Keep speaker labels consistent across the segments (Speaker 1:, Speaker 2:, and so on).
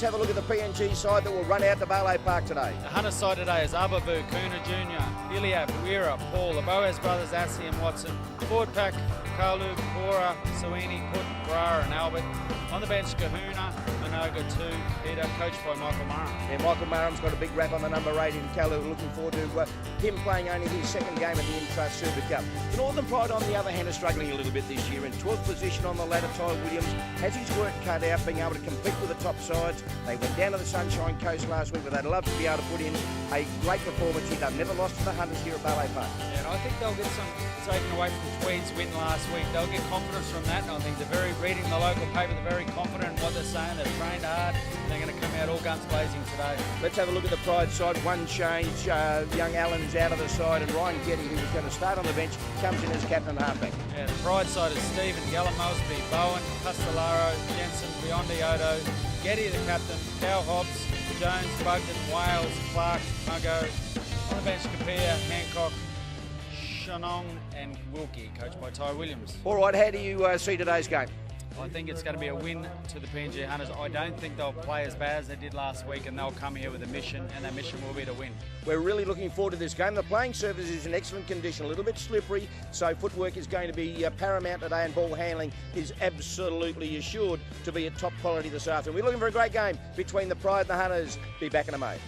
Speaker 1: have a look at the PNG side that will run out to Barlow Park today.
Speaker 2: The Hunter side today is Abavu, Kuna Jr., Iliab, Weira, Paul, the Boaz brothers, Assi and Watson. Forward pack, Kalu, Bora, Sweeney, Put, Brar and Albert. On the bench, Kahuna, Minoga 2, Peter, coached by Michael Murray.
Speaker 1: Yeah, Michael Murray's got a big rap on the number 8 in Kalu. Looking forward to him playing only his second game at the Intrust Super Cup. The Northern Pride, on the other hand, are struggling a little bit this year. In 12th position on the ladder, Ty Williams has his work cut out, being able to compete with the top sides. They went down to the Sunshine Coast last week, but they'd love to be able to put in a great performance here. They've never lost to the Hunters here at Barlow Park.
Speaker 2: Yeah, and I think they'll get some taken away from the Tweeds win last week. They'll get confidence from that, and I think they're reading the local paper, they're very confident in what they're saying. They've trained hard, and they're going to come out all guns blazing today.
Speaker 1: Let's have a look at the Pride side. One change, young Allen's out of the side, and Ryan Getty, who was going to start on the bench, comes in as captain halfback.
Speaker 2: Yeah, the Pride side is Stephen, Gallen, Mosby, Bowen, Castellaro, Jensen, Biondi Odo, Getty the captain, Cal Hobbs, Jones, Bugden, Wales, Clark, Muggo. On the bench, Kapia, Hancock, Shanong and Wilkie, coached by Ty Williams.
Speaker 1: All right, how do you see today's game?
Speaker 2: I think it's going to be a win to the PNG Hunters. I don't think they'll play as bad as they did last week, and they'll come here with a mission, and that mission will be to win.
Speaker 1: We're really looking forward to this game. The playing surface is in excellent condition, a little bit slippery, so footwork is going to be paramount today, and ball handling is absolutely assured to be at top quality this afternoon. We're looking for a great game between the Pride and the Hunters. Be back in a moment.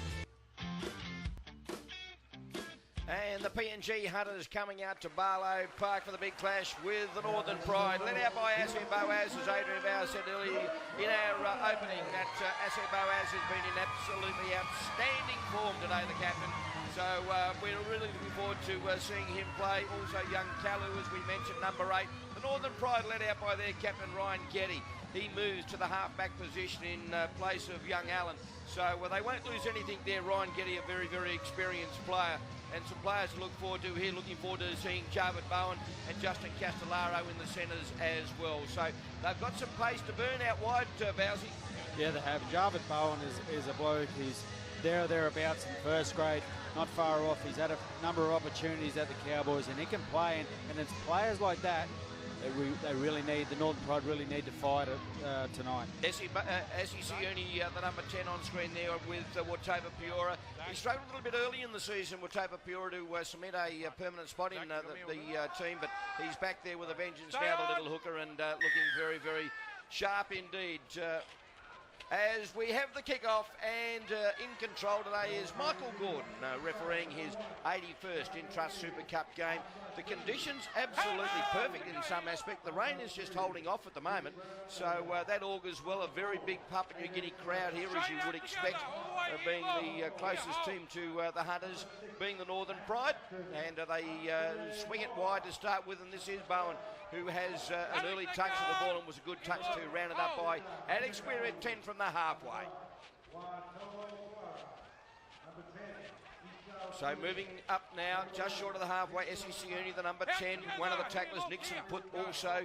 Speaker 1: And the PNG Hunters coming out to Barlow Park for the big clash with the Northern Pride. Led out by Assi Boaz, as Adrian Bauer said earlier in our opening, that Assi Boaz has been in absolutely outstanding form today, the captain. So we're really looking forward to seeing him play. Also young Kalu, as we mentioned, number 8. The Northern Pride led out by their captain, Ryan Getty. He moves to the half-back position in place of young Allen. So they won't lose anything there. Ryan Getty, a very, very experienced player. And some players to look forward to here. Looking forward to seeing Jarvid Bowen and Justin Castellaro in the centres as well. So they've got some pace to burn out wide, Bowsy.
Speaker 2: Yeah, they have. Jarvid Bowen is a bloke. He's thereabouts in first grade, not far off. He's had a number of opportunities at the Cowboys, and he can play. And it's players like that they really need, the Northern Pride really need to fight it tonight.
Speaker 1: Essie Siuni, the number 10 on screen there with Watava Piora. He struggled a little bit early in the season, Watava Piora, to cement a permanent spot in the team, but he's back there with a vengeance now, the little hooker, and looking very, very sharp indeed. As we have the kick-off, and in control today is Michael Gordon, refereeing his 81st Intrust Super Cup game. The conditions absolutely perfect in some aspect. The rain is just holding off at the moment, so that augurs well. A very big Papua New Guinea crowd here, as you would expect, being the closest team to the Hunters, being the Northern Pride, and they swing it wide to start with, and this is Bowen, who has an early touch of the ball and was a good touch to round it up by Alex Weir at 10 from the halfway. So moving up now, just short of the halfway, Essie Siuni, the number 10, one of the tacklers, Nixon Put also,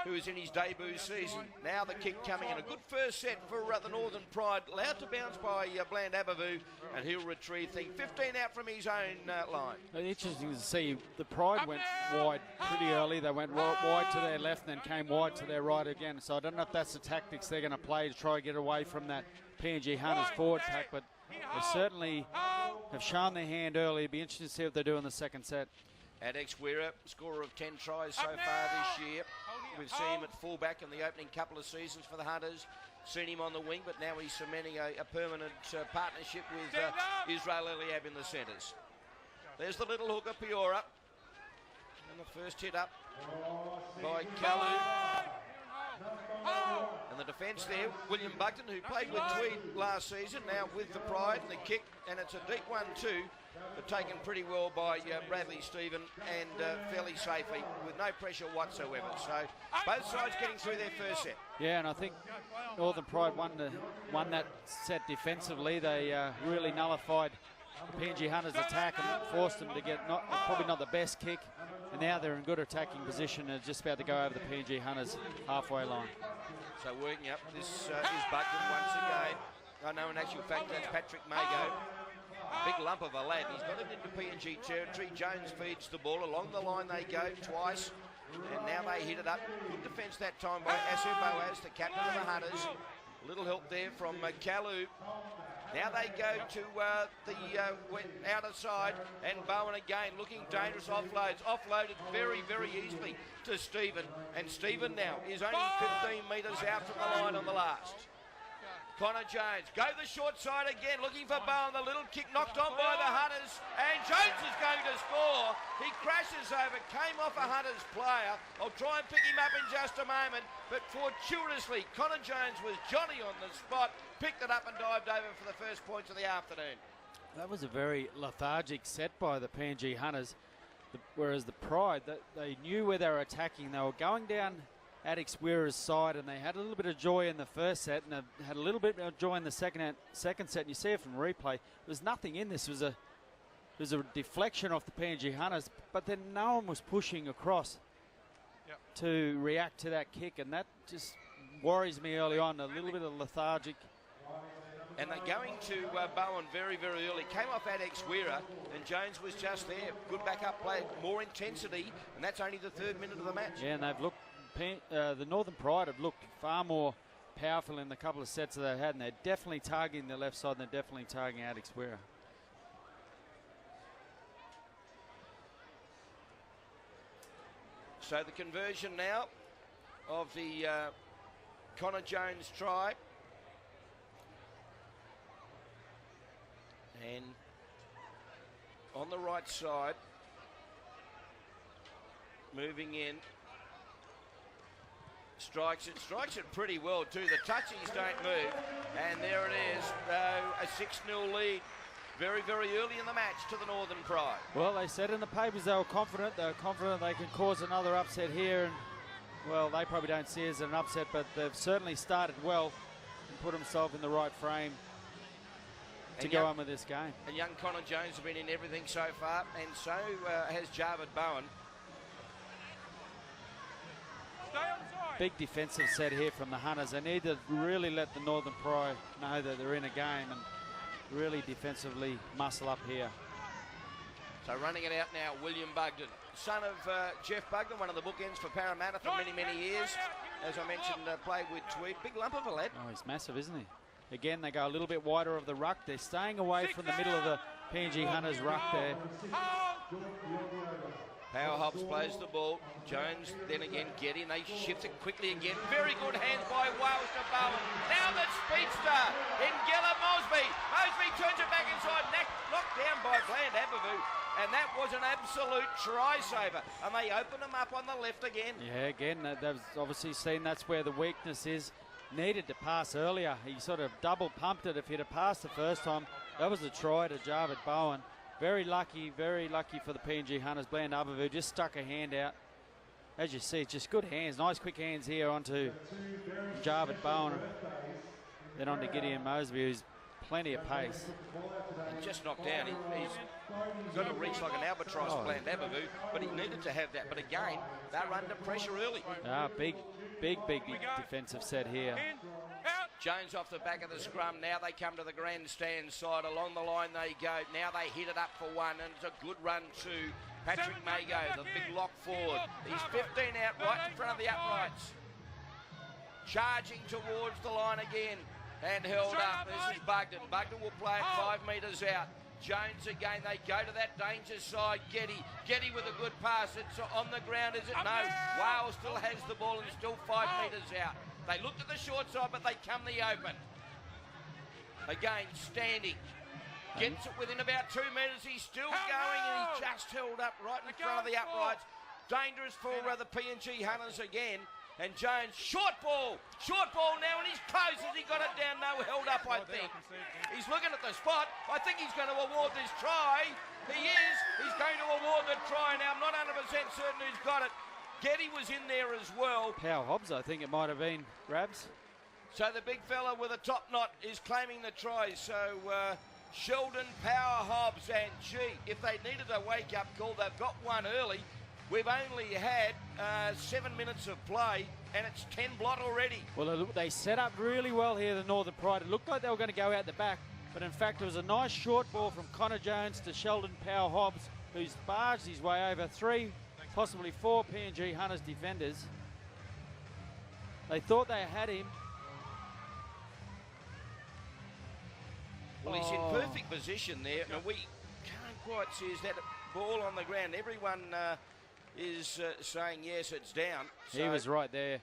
Speaker 1: who is in his debut season. Now the kick coming in, a good first set for the Northern Pride, allowed to bounce by Bland Abavu, and he'll retrieve thing 15 out from his own line.
Speaker 2: Interesting to see, the Pride went wide pretty early. They went wide to their left and then came wide to their right again. So I don't know if that's the tactics they're going to play to try to get away from that PNG Hunters forward pack, but they certainly have shown their hand early. It'll be interesting to see what they do in the second set.
Speaker 1: Adex Weira, scorer of 10 tries so far this year. We've seen him at fullback in the opening couple of seasons for the Hunters. Seen him on the wing, but now he's cementing a permanent partnership with Israel Eliab in the centres. There's the little hooker, Piora. And the first hit up by Kalu. And the defence there, William Bugden, who played with Tweed last season, now with the Pride, and the kick, and it's a deep one too, but taken pretty well by Bradley Stephen, and fairly safely, with no pressure whatsoever. So both sides getting through their first set.
Speaker 2: Yeah, and I think Northern Pride won that set defensively. They really nullified the PNG Hunters' attack and forced them to get probably not the best kick. And now they're in good attacking position and just about to go over the PNG Hunters halfway line.
Speaker 1: So working up, this is Bugden once again. I know in actual fact that's Patrick Mago. Big lump of a lad. He's got it into PNG territory. Jones feeds the ball. Along the line they go twice. And now they hit it up. Good defence that time by Asu Boaz, the captain of the Hunters. Little help there from Kalu. Now they go to the outer side, and Bowen again looking dangerous offloads. Offloaded very, very easily to Stephen. And Stephen now is only 15 metres out from the line on the last. Connor Jones, go the short side again, looking for Bowen. The little kick knocked on by the Hunters, and Jones is going to score. He crashes over, came off a Hunters player. I'll try and pick him up in just a moment, but fortuitously, Connor Jones was Johnny on the spot, picked it up and dived over for the first points of the afternoon.
Speaker 2: That was a very lethargic set by the PNG Hunters, whereas the Pride, they knew where they were attacking. They were going down Alex Weir's side, and they had a little bit of joy in the first set, and they had a little bit of joy in the second set. And you see it from replay. There was nothing in this. It was a deflection off the PNG Hunters, but then no one was pushing across to react to that kick, and that just worries me early on. A little bit of lethargic.
Speaker 1: And they're going to Bowen very, very early. Came off Alex Weir, and Jones was just there. Good backup play, more intensity, and that's only the 3rd minute of the match.
Speaker 2: Yeah, and they've looked. The Northern Pride have looked far more powerful in the couple of sets that they've had, and they're definitely targeting the left side, and they're definitely targeting Alex Weir.
Speaker 1: So the conversion now of the Connor Jones try. And on the right side, moving in. Strikes it pretty well too. The touchies don't move, and there it is, a 6-0 lead. Very, very early in the match to the Northern Pride.
Speaker 2: Well, they said in the papers they were confident. They were confident they can cause another upset here, and well, they probably don't see it as an upset, but they've certainly started well and put themselves in the right frame to go on with this game.
Speaker 1: And young Connor Jones has been in everything so far, and so has Jarvid Bowen.
Speaker 2: Big defensive set here from the Hunters. They need to really let the Northern Pride know that they're in a game and really defensively muscle up here.
Speaker 1: So running it out now, William Bugden, son of Jeff Bugden, one of the bookends for Parramatta for many, many years. As I mentioned, played with Tweed. Big lump of a lad.
Speaker 2: Oh, he's massive, isn't he? Again, they go a little bit wider of the ruck. They're staying away from the middle of the PNG Hunters ruck there.
Speaker 1: Power Hobbs plays the ball. Jones then again Getty, and they shift it quickly again. Very good hands by Wales to Bowen. Now the speedster in Gilla Mosby. Mosby turns it back inside, knocked down by Bland Abavu. And that was an absolute try-saver. And they open them up on the left again. Yeah,
Speaker 2: again, they've obviously seen that's where the weakness is. Needed to pass earlier. He sort of double pumped it. If he'd have passed the first time, that was a try to Jarvid Bowen. Very lucky for the PNG Hunters. Bland Abavu just stuck a hand out. As you see, just good hands. Nice quick hands here onto Jarvid Bowen. Then onto Gideon Mosby, who's plenty of pace.
Speaker 1: And just knocked down. He's got to reach like an albatross, Bland Abavu, but he needed to have that. But again, they're under pressure early.
Speaker 2: Big defensive set here.
Speaker 1: Jones off the back of the scrum. Now they come to the grandstand side. Along the line they go. Now they hit it up for one, and it's a good run to Patrick Mago, the big lock forward. He's 15 out right in front of the uprights. Charging towards the line again and held up. This is Bugden. Bugden will play it 5 metres out. Jones again, they go to that danger side. Getty with a good pass. It's on the ground, is it? No. Wales still has the ball and still 5 metres out. They looked at the short side, but they come the open. Again, standing. Gets it within about 2 metres. He's still going, and he just held up right in front of the uprights. Dangerous for the PNG Hunters again. And Jones, short ball now, and he's close as he got it down. No, held up, I think. He's looking at the spot. I think he's going to award this try. He is. He's going to award the try. Now, I'm not 100% certain who's got it. Getty was in there as well.
Speaker 2: Power Hobbs, I think it might have been, Rabs.
Speaker 1: So the big fella with a top knot is claiming the try. So Sheldon, Power Hobbs, and if they needed a wake-up call, they've got one early. We've only had 7 minutes of play, and it's 10 blot already.
Speaker 2: Well, they set up really well here, the Northern Pride. It looked like they were going to go out the back, but in fact, it was a nice short ball from Connor Jones to Sheldon Power Hobbs, who's barged his way over 3, possibly 4 PNG Hunters defenders. They thought they had him,
Speaker 1: Well, he's in perfect position there. Now, we can't quite see is that ball on the ground. Everyone is saying, yes, it's down. So
Speaker 2: he was right there,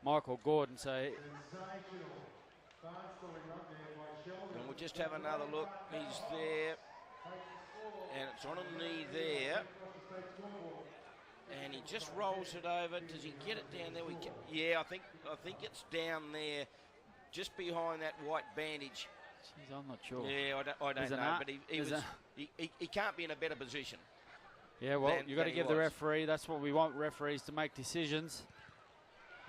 Speaker 2: Michael Gordon. So
Speaker 1: and we'll just have another look. He's there. And it's on a knee there. And he just rolls it over. Does he get it down there? Yeah, I think it's down there, just behind that white bandage.
Speaker 2: Jeez, I'm not sure.
Speaker 1: Yeah, I don't know, but he can't be in a better position.
Speaker 2: Yeah, well, you've got to give the referee. That's what we want, referees to make decisions.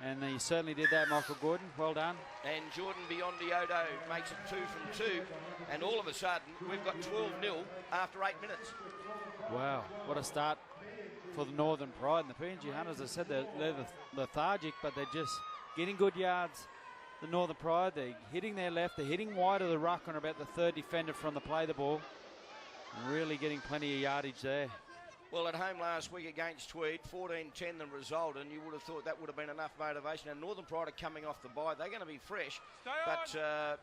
Speaker 2: And he certainly did that, Michael Gordon. Well done. And
Speaker 1: Jordan Biondioto makes it 2 from 2. And all of a sudden, we've got 12-0 after 8 minutes.
Speaker 2: Wow, what a start for the Northern Pride. And the PNG Hunters, I said they're lethargic, but they're just getting good yards. The Northern Pride, they're hitting their left. They're hitting wide of the ruck on about the third defender from the play the ball. And really getting plenty of yardage there.
Speaker 1: Well, at home last week against Tweed, 14-10 the result, and you would have thought that would have been enough motivation. And Northern Pride are coming off the bye. They're going to be fresh. But,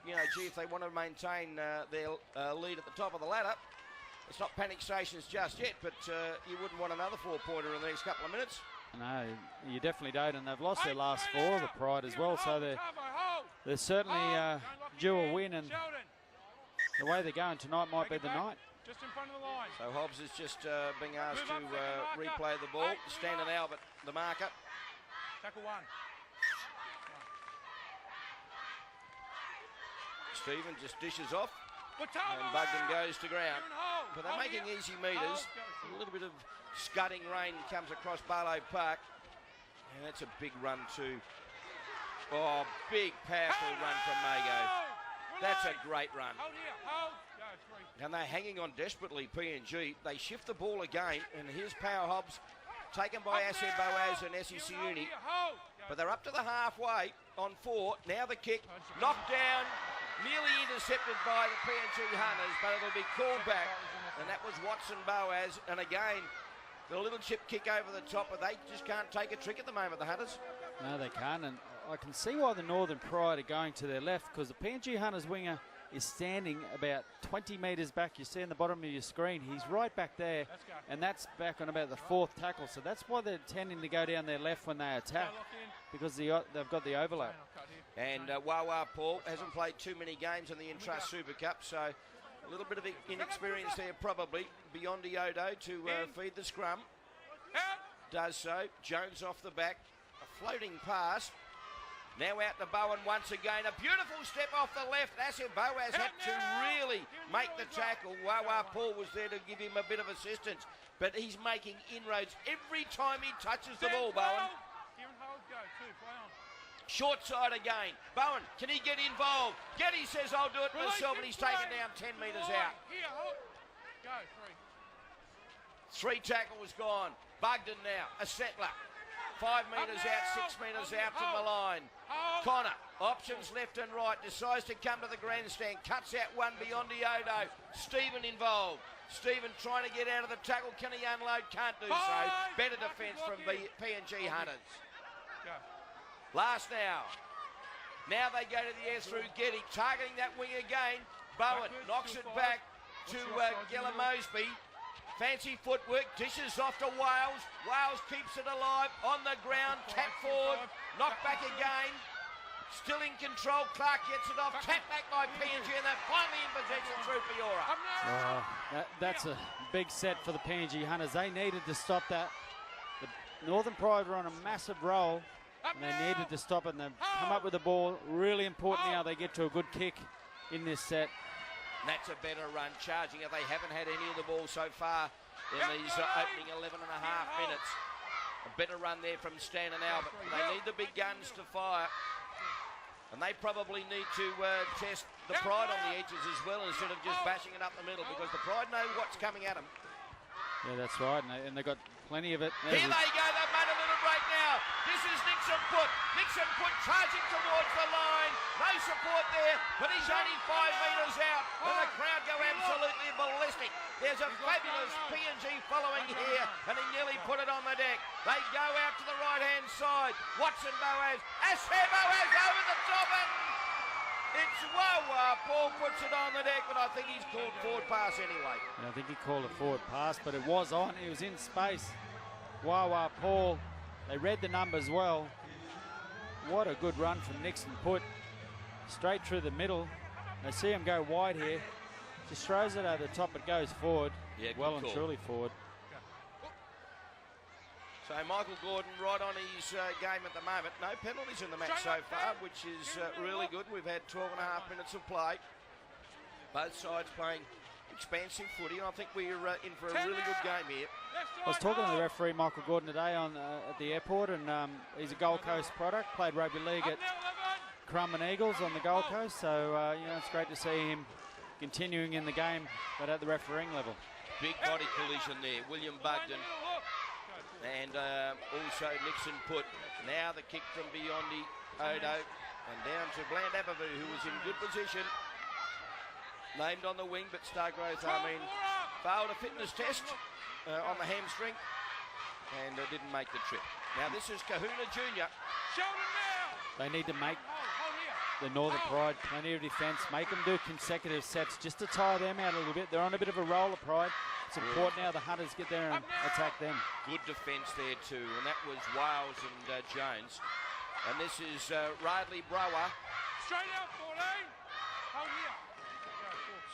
Speaker 1: you know, gee, if they want to maintain their lead at the top of the ladder, it's not panic stations just yet, but you wouldn't want another 4-pointer in the next couple of minutes.
Speaker 2: No, you definitely don't, and they've lost their last 4, the Pride as well, so they're certainly due a win, and the way they're going tonight might be the night.
Speaker 3: Just in front of the line.
Speaker 1: So Hobbs is just being asked to replay the ball. Standing Albert, the marker.
Speaker 3: Tackle 1.
Speaker 1: Stephen just dishes off.
Speaker 3: And
Speaker 1: Bugden goes to ground. But they're making easy meters. A little bit of scudding rain comes across Barlow Park. And that's a big run too. Oh, big powerful run from Mago. That's a great run. And they're hanging on desperately, PNG. They shift the ball again, and here's Power Hobbs, taken by Asad Boaz and SEC Uni. But they're up to the halfway on 4. Now the kick, knocked down, nearly intercepted by the PNG Hunters, but it'll be called back. And that was Watson Boaz. And again, the little chip kick over the top, but they just can't take a trick at the moment, the Hunters.
Speaker 2: No, they can't, and I can see why the Northern Pride are going to their left, because the PNG Hunters winger is standing about 20 metres back. You see in the bottom of your screen, he's right back there, and that's back on about the 4th tackle. So that's why they're tending to go down their left when they attack, because they've got the overlap.
Speaker 1: And Wawa Paul hasn't played too many games in the Intrust Super Cup, so a little bit of inexperience there probably. Beyond Iodo to feed the scrum. Does so. Jones off the back. A floating pass. Now out to Bowen once again. A beautiful step off the left. Asif Boaz had to really make the tackle. Wawa Paul was there to give him a bit of assistance. But he's making inroads every time he touches the ball, Bowen. Short side again. Bowen, can he get involved? Getty says, I'll do it myself, and he's taken down 10 metres out. 3 tackles gone. Bugden now, a settler. 5 metres out, 6 metres out from the line. Connor, options left and right, decides to come to the grandstand, cuts out one beyond Iodo. Stephen involved. Stephen trying to get out of the tackle. Can he unload? Can't do so. Better defence from PNG Hunters. Last now. Now they go to the air through Getty, targeting that wing again. Bowen knocks it back to Gella Mosby. Fancy footwork, dishes off to Wales. Wales keeps it alive on the ground, tap forward, knock back again. Still in control, Clark gets it off, tap back by PNG, and they're finally in possession through Fiora.
Speaker 2: That's a big set for the PNG Hunters. They needed to stop that. The Northern Pride were on a massive roll, and they needed to stop it, and they've come up with the ball. Really important now they get to a good kick in this set.
Speaker 1: That's a better run, charging it. They haven't had any of the ball so far in these opening 11 and a half minutes. A better run there from Stan and Albert. They need the big guns to fire. And they probably need to test the Pride on the edges as well, instead of just bashing it up the middle, because the Pride know what's coming at them.
Speaker 2: Yeah, that's right, and they've got plenty of it.
Speaker 1: Here they go, they've made a little break now. This is Nixon Put. Nixon Put charging towards the line. No support there, but he's only 5 metres out. And the crowd go absolutely ballistic. There's a fabulous PNG following here, and he nearly put it on the deck. They go out to the right-hand side. Watson Boaz, Asher Boaz over the top, and It's Paul puts it on the deck, but I think he's called forward pass anyway.
Speaker 2: Yeah, I think he called a forward pass, but it was on. He was in space. Paul, they read the numbers well. What a good run from Nixon. Put straight through the middle. They see him go wide here. Just throws it over the top. It goes forward.
Speaker 1: Yeah,
Speaker 2: well and truly forward.
Speaker 1: So Michael Gordon right on his game at the moment. No penalties in the match so far, which is really good. We've had 12.5 minutes of play. Both sides playing expansive footy. I think we're in for a really good game here.
Speaker 2: I was talking to the referee, Michael Gordon, today at the airport, and he's a Gold Coast product. Played rugby league at Crumman Eagles on the Gold Coast, so it's great to see him continuing in the game, but at the refereeing level.
Speaker 1: Big body collision there. William Bugden. And also Nixon put. Now the kick from Biondi Odo and down to Bland Abavu, who was in good position. Named on the wing, but Stargrowth, failed a fitness test on the hamstring and didn't make the trip. Now this is Kahuna Jr.
Speaker 2: They need to make the Northern Pride plenty of defence, make them do consecutive sets just to tire them out a little bit. They're on a bit of a roll of Pride. It's important now the Hunters get there and attack them.
Speaker 1: Good defence there too, and that was Wales and Jones. And this is Ridley Brower.
Speaker 3: Straight out, 14. Hold here.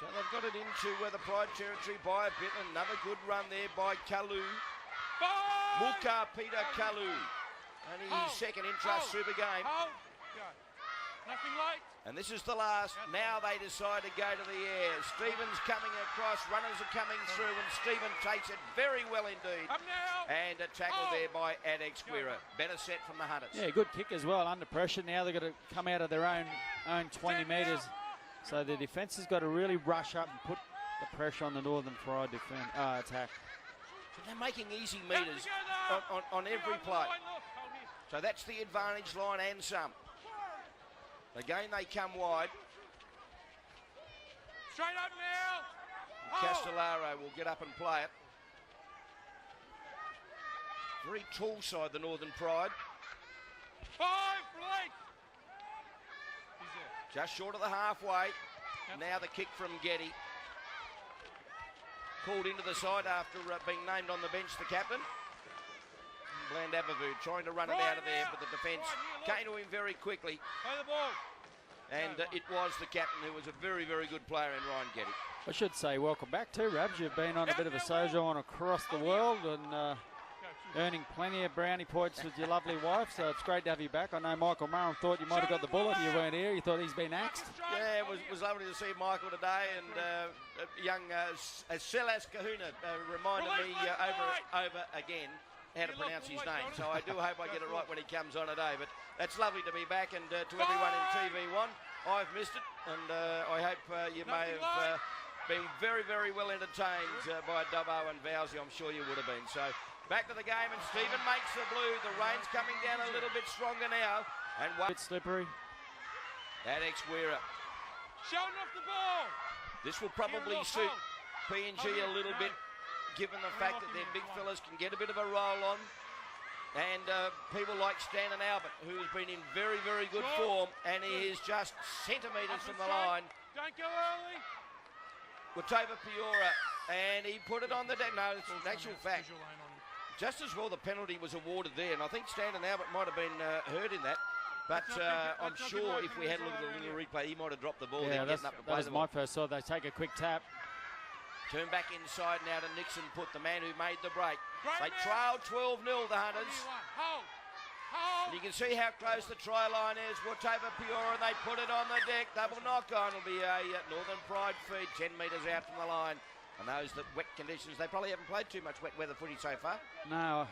Speaker 1: So they've got it into the Pride territory by a bit. Another good run there by Kalu. Muka Peter Kalu. Only his second Intrust Super game.
Speaker 3: Nothing late.
Speaker 1: And this is the last. Now they decide to go to the air. Stevens coming across. Runners are coming through, and Stephen takes it very well indeed.
Speaker 3: Up now.
Speaker 1: And a tackle there by Adex Guerra. Better set from the Hunters.
Speaker 2: Yeah, good kick as well under pressure. Now they've got to come out of their own 20 metres. So the defence has got to really rush up and put the pressure on the Northern Pride attack.
Speaker 1: So they're making easy metres on every play. So that's the advantage line and some. Again, they come wide.
Speaker 3: Straight up now.
Speaker 1: Castellaro will get up and play it. Very tall side, the Northern Pride.
Speaker 3: 5 late.
Speaker 1: Just short of the halfway. Now the kick from Getty. Called into the side after being named on the bench, the captain. Bland Abavu trying to run it out of there, but the defence came to him very quickly.
Speaker 3: Play the ball.
Speaker 1: And it was the captain, who was a very, very good player in Ryan Getty.
Speaker 2: I should say welcome back too, Rabs. You've been on a bit of a sojourn across the world and earning plenty of brownie points with your lovely wife, so it's great to have you back. I know Michael Murray thought you might have got the bullet and you weren't here. You thought he's been axed.
Speaker 1: Yeah, it was lovely to see Michael today, and young Silas Kahuna reminded me over again how to pronounce his name, so I do hope I get it right when he comes on today. But that's lovely to be back, and to everyone in TV1, I've missed it, and I hope you may have been very, very well entertained by Dubbo and Vowsy. I'm sure you would have been. So back to the game, and Stephen makes the blue. The rain's coming down a little bit stronger now, and
Speaker 2: A bit slippery.
Speaker 1: Adex Guerra.
Speaker 3: Showing off the ball.
Speaker 1: This will probably suit PNG a little bit, given the fact that their big fellas can get a bit of a roll on. And people like Stanton Albert, who's been in very, very good form, and he is just centimetres from the line.
Speaker 3: Don't go early.
Speaker 1: Watova Piora, and he put it on the deck. No, it's an actual fact. Just as well the penalty was awarded there, and I think Stanton Albert might have been hurt in that. But I'm sure if we had a look at the little replay, he might have dropped the ball.
Speaker 2: Yeah, that was my first thought. They take a quick tap.
Speaker 1: Turn back inside now to Nixon Put, the man who made the break. They trail 12-0, the Hunters. And you can see how close the try line is. Watova Piora, and they put it on the deck. Double knock-on will be a Northern Pride feed, 10 metres out from the line. And those that wet conditions, they probably haven't played too much wet weather footy so far.
Speaker 2: No.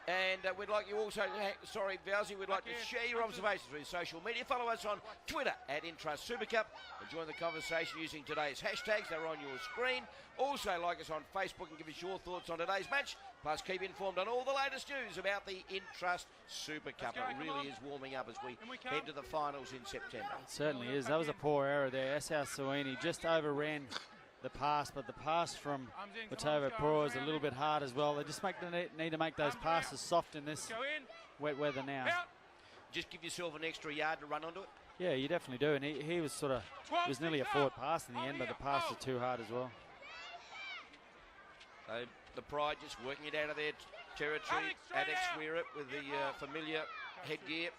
Speaker 1: And we'd like you also, sorry, Vowsy, we'd like to share your observations through social media. Follow us on Twitter at Intrust Supercup and join the conversation using today's hashtags. They're on your screen. Also, like us on Facebook and give us your thoughts on today's match. Plus, keep informed on all the latest news about the Intrust Supercup. It really is warming up as we head to the finals in September.
Speaker 2: It certainly is. That was a poor error there. S.R. Suini just overran the pass, but the pass from Watova Piora is a little bit hard as well. They just need to make those passes soft in this wet weather now.
Speaker 1: just give yourself an extra yard to run onto it.
Speaker 2: Yeah, you definitely do. And he was sort of, it was nearly a forward pass in the end, but the pass was too hard as well.
Speaker 1: So the Pride just working it out of their territory. Adex Weirut with the familiar headgear,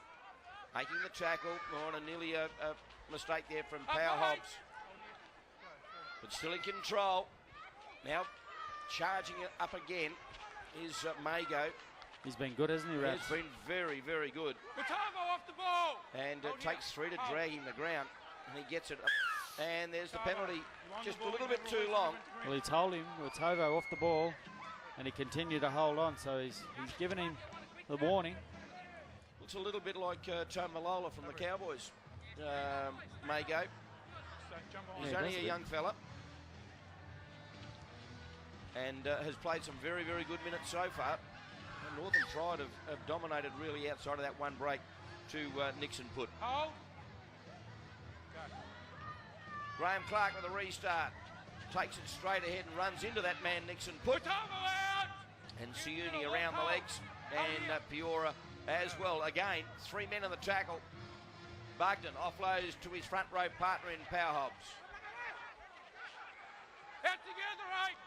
Speaker 1: making the tackle. On a nearly a mistake there from Power Hobbs. But still in control. Now charging it up again is Mago.
Speaker 2: He's been good, hasn't he, Raps?
Speaker 1: He's been very, very good.
Speaker 3: Off the ball.
Speaker 1: And it takes 3 to drag him the ground. And he gets it up. And there's the penalty. Just a little bit too long.
Speaker 2: Well, he told him, Tovo off the ball, and he continued to hold on. So he's given him the warning.
Speaker 1: Looks a little bit like Tomalola from the Cowboys. Mago. He's only a young fella. And has played some very, very good minutes so far. And Northern Pride have dominated really outside of that one break to Nixon put. Graham Clark with a restart. Takes it straight ahead and runs into that man Nixon put. And Siuni around the legs. And Piora as well. Again, 3 men in the tackle. Bugden offloads to his front row partner in Power Hobbs.
Speaker 3: Out together, right?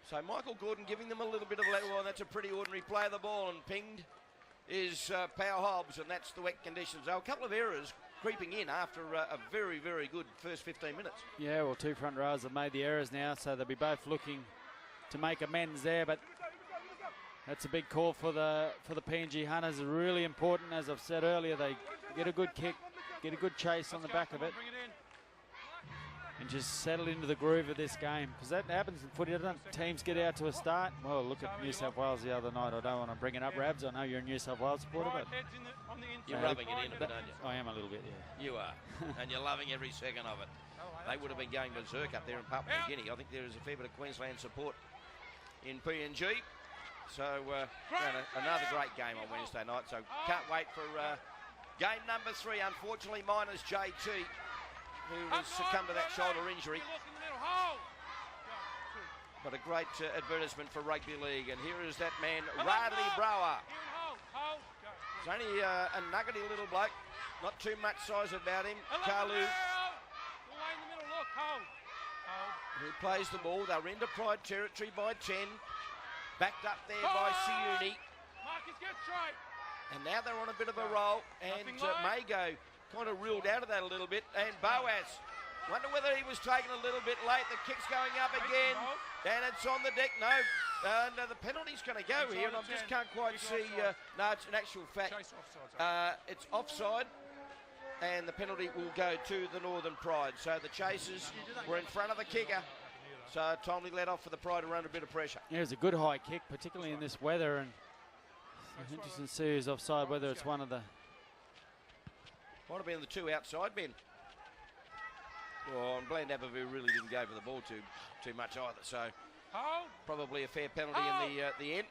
Speaker 1: So Michael Gordon giving them a little bit of level, and that's a pretty ordinary play of the ball, and pinged is Power Hobbs, and that's the wet conditions. So a couple of errors creeping in after a very, very good first 15 minutes. Yeah,
Speaker 2: well, 2 front rows have made the errors now, so they'll be both looking to make amends there, but that's a big call for the PNG Hunters. Really important, as I've said earlier, they get a good kick, get a good chase on the back of it, and just settle into the groove of this game, because that happens in footy. Don't teams get out to a start? Well, look at New South Wales the other night. I don't want to bring it up, Rabs. I know you're a New South Wales supporter, but
Speaker 1: you're rubbing it in a bit, aren't you?
Speaker 2: I am a little bit, yeah.
Speaker 1: You are, and you're loving every second of it. They would have been going berserk up there in Papua New Guinea. I think there is a fair bit of Queensland support in PNG. So another great game on Wednesday night. So can't wait for game number 3. Unfortunately, minus JT, who has succumbed to that shoulder injury. But a great advertisement for rugby league. And here is that man, Radley Brower. He's only a nuggety little bloke. Not too much size about him. Kalu. He plays the ball. They're into Pride territory by 10. Backed up there by Siuni. And now they're on a bit of a roll. And Mago kind of reeled out of that a little bit. And Boas, wonder whether he was taken a little bit late. The kick's going up again. And it's on the deck. No, the penalty's going to go here. And I just can't quite see. No, it's an actual fact. It's offside. And the penalty will go to the Northern Pride. So the Chasers were in front of the kicker. So timely let off for the Pride to run a bit of pressure.
Speaker 2: Yeah, it's a good high kick, particularly in this weather. And it's interesting to see who's offside, whether it's one of the...
Speaker 1: Might have been the 2 outside men. Oh, and Bland Aberville really didn't go for the ball too much either. So probably a fair penalty in the end.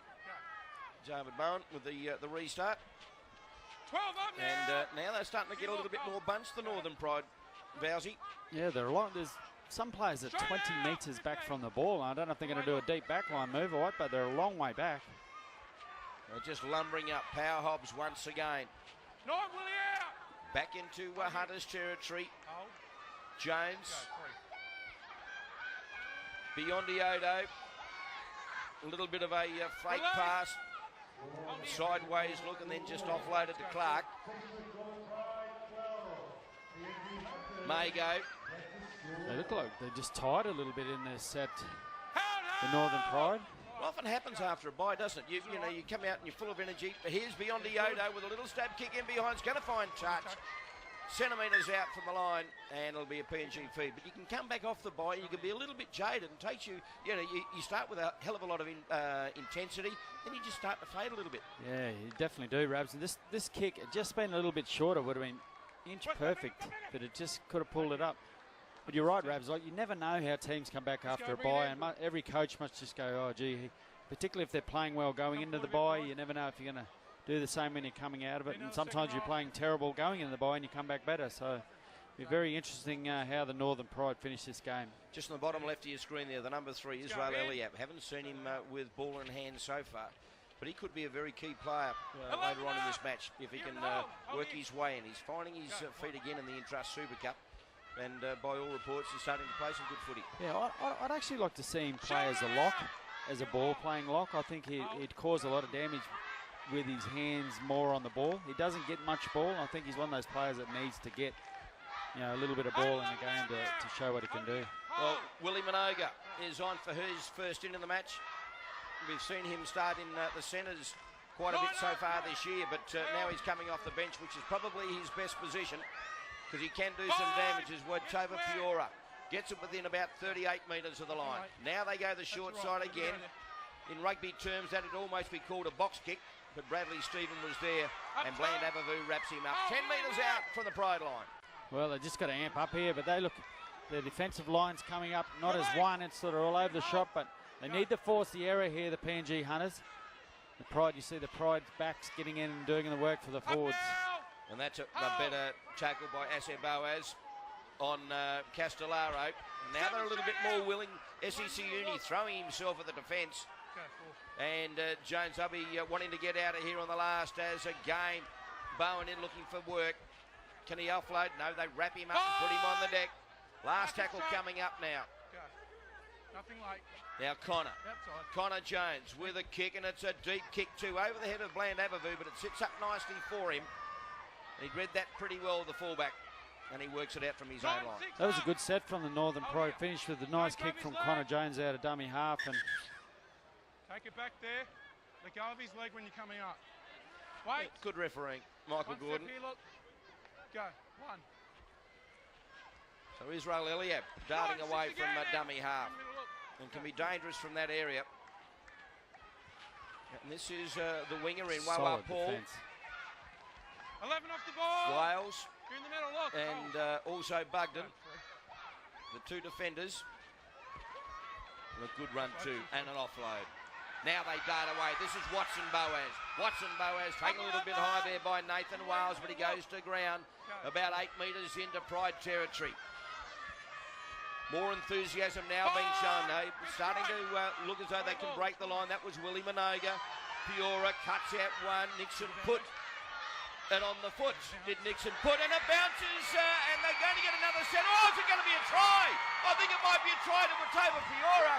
Speaker 1: Jarvid Bowen with the restart.
Speaker 3: 12 up
Speaker 1: and now they're starting to get a little bit more bunched, the Northern Pride, Vowsy.
Speaker 2: Yeah, there's some players at 20 metres back from the ball. I don't know if they're going to do a deep backline move or what, but they're a long way back.
Speaker 1: They're just lumbering up. Power Hobbs once again. Back into Hunter's territory. Jones. Beyond Diodo. A little bit of a fake pass. Sideways look and then just offloaded to Clark. Mago.
Speaker 2: They look like they're just tired a little bit in their set, the Northern Pride.
Speaker 1: It often happens after a bye, doesn't it? You know, you come out and you're full of energy. But here's Beyond Diodo with a little stab kick in behind. It's going to find touch. Centimetres out from the line, and it'll be a PNG feed. But you can come back off the bye, you can be a little bit jaded, and takes you, you start with a hell of a lot of intensity, then you just start to fade a little bit.
Speaker 2: Yeah, you definitely do, Rabs. And this kick, it just been a little bit shorter, would have been inch perfect, but it just could have pulled it up. But you're right, Rabs, like you never know how teams come back after a bye, and every coach must just go, oh, gee, particularly if they're playing well going into the bye, you never know if you're going to do the same when you're coming out of it, and sometimes you're playing terrible going into the bye and you come back better. So it'll be very interesting how the Northern Pride finish this game.
Speaker 1: Just on the bottom left of your screen there, the number 3, Israel Eliab. Haven't seen him with ball in hand so far. But he could be a very key player later on in this match if he can work his way in. He's finding his feet again in the Intrust Super Cup. And by all reports, he's starting to play some good footy.
Speaker 2: Yeah, I'd actually like to see him play as a lock, as a ball-playing lock. I think he'd cause a lot of damage with his hands more on the ball. He doesn't get much ball. I think he's one of those players that needs to get, a little bit of ball in the game to show what he can do.
Speaker 1: Well, Willie Minoga is on for his first in the match. We've seen him start in the centres quite a bit so far this year, but now he's coming off the bench, which is probably his best position, because he can do some damage as Watova Piora gets it within about 38 metres of the line. Now they go the short side again. In rugby terms, that'd almost be called a box kick, but Bradley Stephen was there, and Bland Abavu wraps him up 10 metres out from the pride line.
Speaker 2: Well, they just got to amp up here, but the defensive line's coming up, not as one, it's sort of all over the shop, but they need to force the error here, the PNG Hunters. The Pride, you see the Pride's backs getting in and doing the work for the forwards.
Speaker 1: And that's a better tackle by Ase Boaz on Castellaro. Now they're a little bit more willing. SEC Uni throwing himself at the defence. And Jones Hubby wanting to get out of here on the last as again. Bowen in looking for work. Can he offload? No, they wrap him up and put him on the deck. Last tackle coming up now.
Speaker 3: Nothing like.
Speaker 1: Now Connor Jones with a kick, and it's a deep kick too over the head of Bland Abavu, but it sits up nicely for him. He read that pretty well, the fullback, and he works it out from his own line.
Speaker 2: That was a good set from the Northern Pride. Finished with a nice kick from Connor Jones out of dummy half. And
Speaker 3: take it back there. Let go of his leg when you're coming up. Wait.
Speaker 1: Good refereeing, Michael Gordon.
Speaker 3: Here, look. Go. One.
Speaker 1: So Israel Eliab darting away from dummy half and can be dangerous from that area. And this is the winger in Wawa Paul.
Speaker 2: Defense.
Speaker 3: 11 off the ball.
Speaker 1: Wales.
Speaker 3: You're in the middle, look.
Speaker 1: And also Bugden. The two defenders. And a good run too, and an offload. Now they dart away. This is Watson Boaz. Watson Boaz taken a little bit high there by Nathan Wales, but he goes to ground about 8 metres into Pride territory. More enthusiasm now being shown. They're starting to look as though they can break the line. That was Willie Minoga. Piora cuts out one. Nixon put it on the foot. Did Nixon put, and it bounces, and they're going to get another set. Oh, is it going to be a try? I think it might be a try to Watova Piora.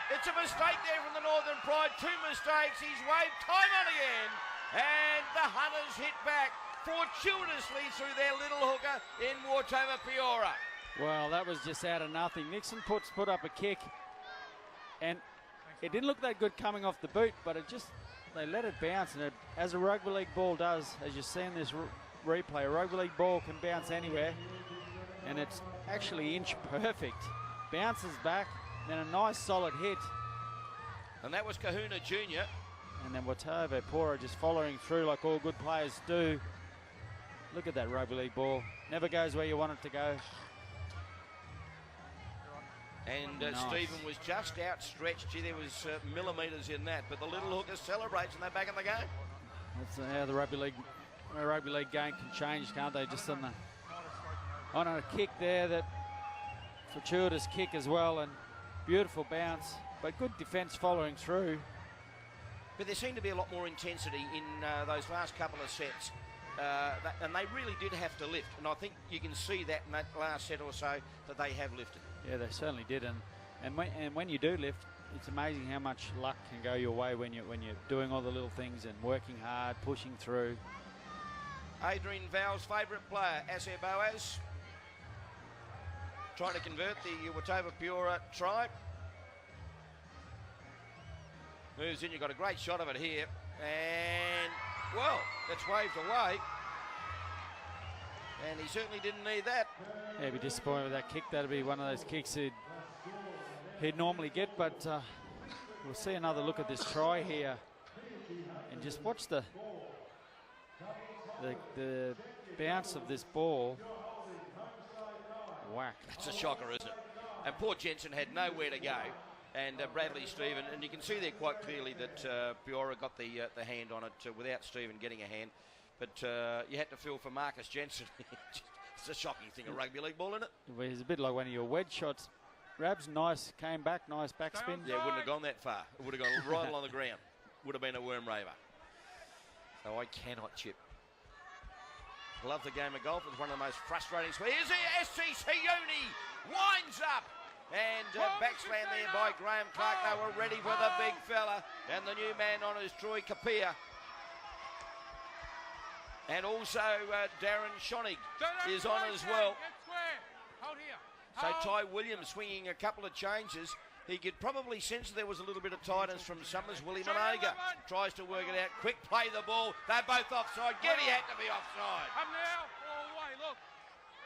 Speaker 1: It's a mistake there from the Northern Pride. Two mistakes. He's waved time on again. And the Hunters hit back fortuitously through their little hooker in Watova Piora.
Speaker 2: Well, that was just out of nothing. Nixon put up a kick, and it didn't look that good coming off the boot, but they let it bounce, and as a rugby league ball does, as you see in this replay, a rugby league ball can bounce anywhere, and it's actually inch perfect. Bounces back, then a nice solid hit.
Speaker 1: And that was Kahuna Jr.
Speaker 2: And then Watova Piora just following through like all good players do. Look at that rugby league ball. Never goes where you want it to go.
Speaker 1: And
Speaker 2: nice.
Speaker 1: Stephen was just outstretched. Gee, there was millimetres in that. But the little hooker celebrates, and they're back in the game.
Speaker 2: That's how the rugby league game can change, can't they? Just on a kick there, that fortuitous kick as well, and beautiful bounce, but good defence following through.
Speaker 1: But there seemed to be a lot more intensity in those last couple of sets. And they really did have to lift. And I think you can see that in that last set or so that they have lifted.
Speaker 2: Yeah, they certainly did. And when you do lift, it's amazing how much luck can go your way when you're doing all the little things and working hard, pushing through.
Speaker 1: Adrian Val's favourite player, Ase Boaz, trying to convert the Watova Piora try. Moves in, you've got a great shot of it here. And, well, it's waved away. And he certainly didn't need that.
Speaker 2: Yeah, he'd be disappointed with that kick. That'd be one of those kicks he'd normally get, but we'll see another look at this try here. And just watch the bounce of this ball. Whack.
Speaker 1: It's a shocker, isn't it? And poor Jensen had nowhere to go. And Bradley Stephen, and you can see there quite clearly that Piora got the hand on it without Stephen getting a hand. But you had to feel for Marcus Jensen. It's a shocking thing, a rugby league ball, isn't it?
Speaker 2: Well, he's a bit like one of your wedge shots. Rabs, nice, came back, nice backspin.
Speaker 1: Yeah, it wouldn't have gone that far. It would have gone right along the ground. would have been a worm raver. So I cannot chip. Love the game of golf. It's one of the most frustrating. Here's the SCC Uni. Winds up. And backslam there by Graham Clark. They were ready for the big fella. And the new man on is Troy Kapia. And also Darren Schonig is on as well. So Ty Williams swinging a couple of changes. He could probably sense there was a little bit of tightness from Summers. Willie Monaga tries to work it out. Quick play the ball. They're both offside. Getty had to be offside.
Speaker 3: Come now. All the way. Look.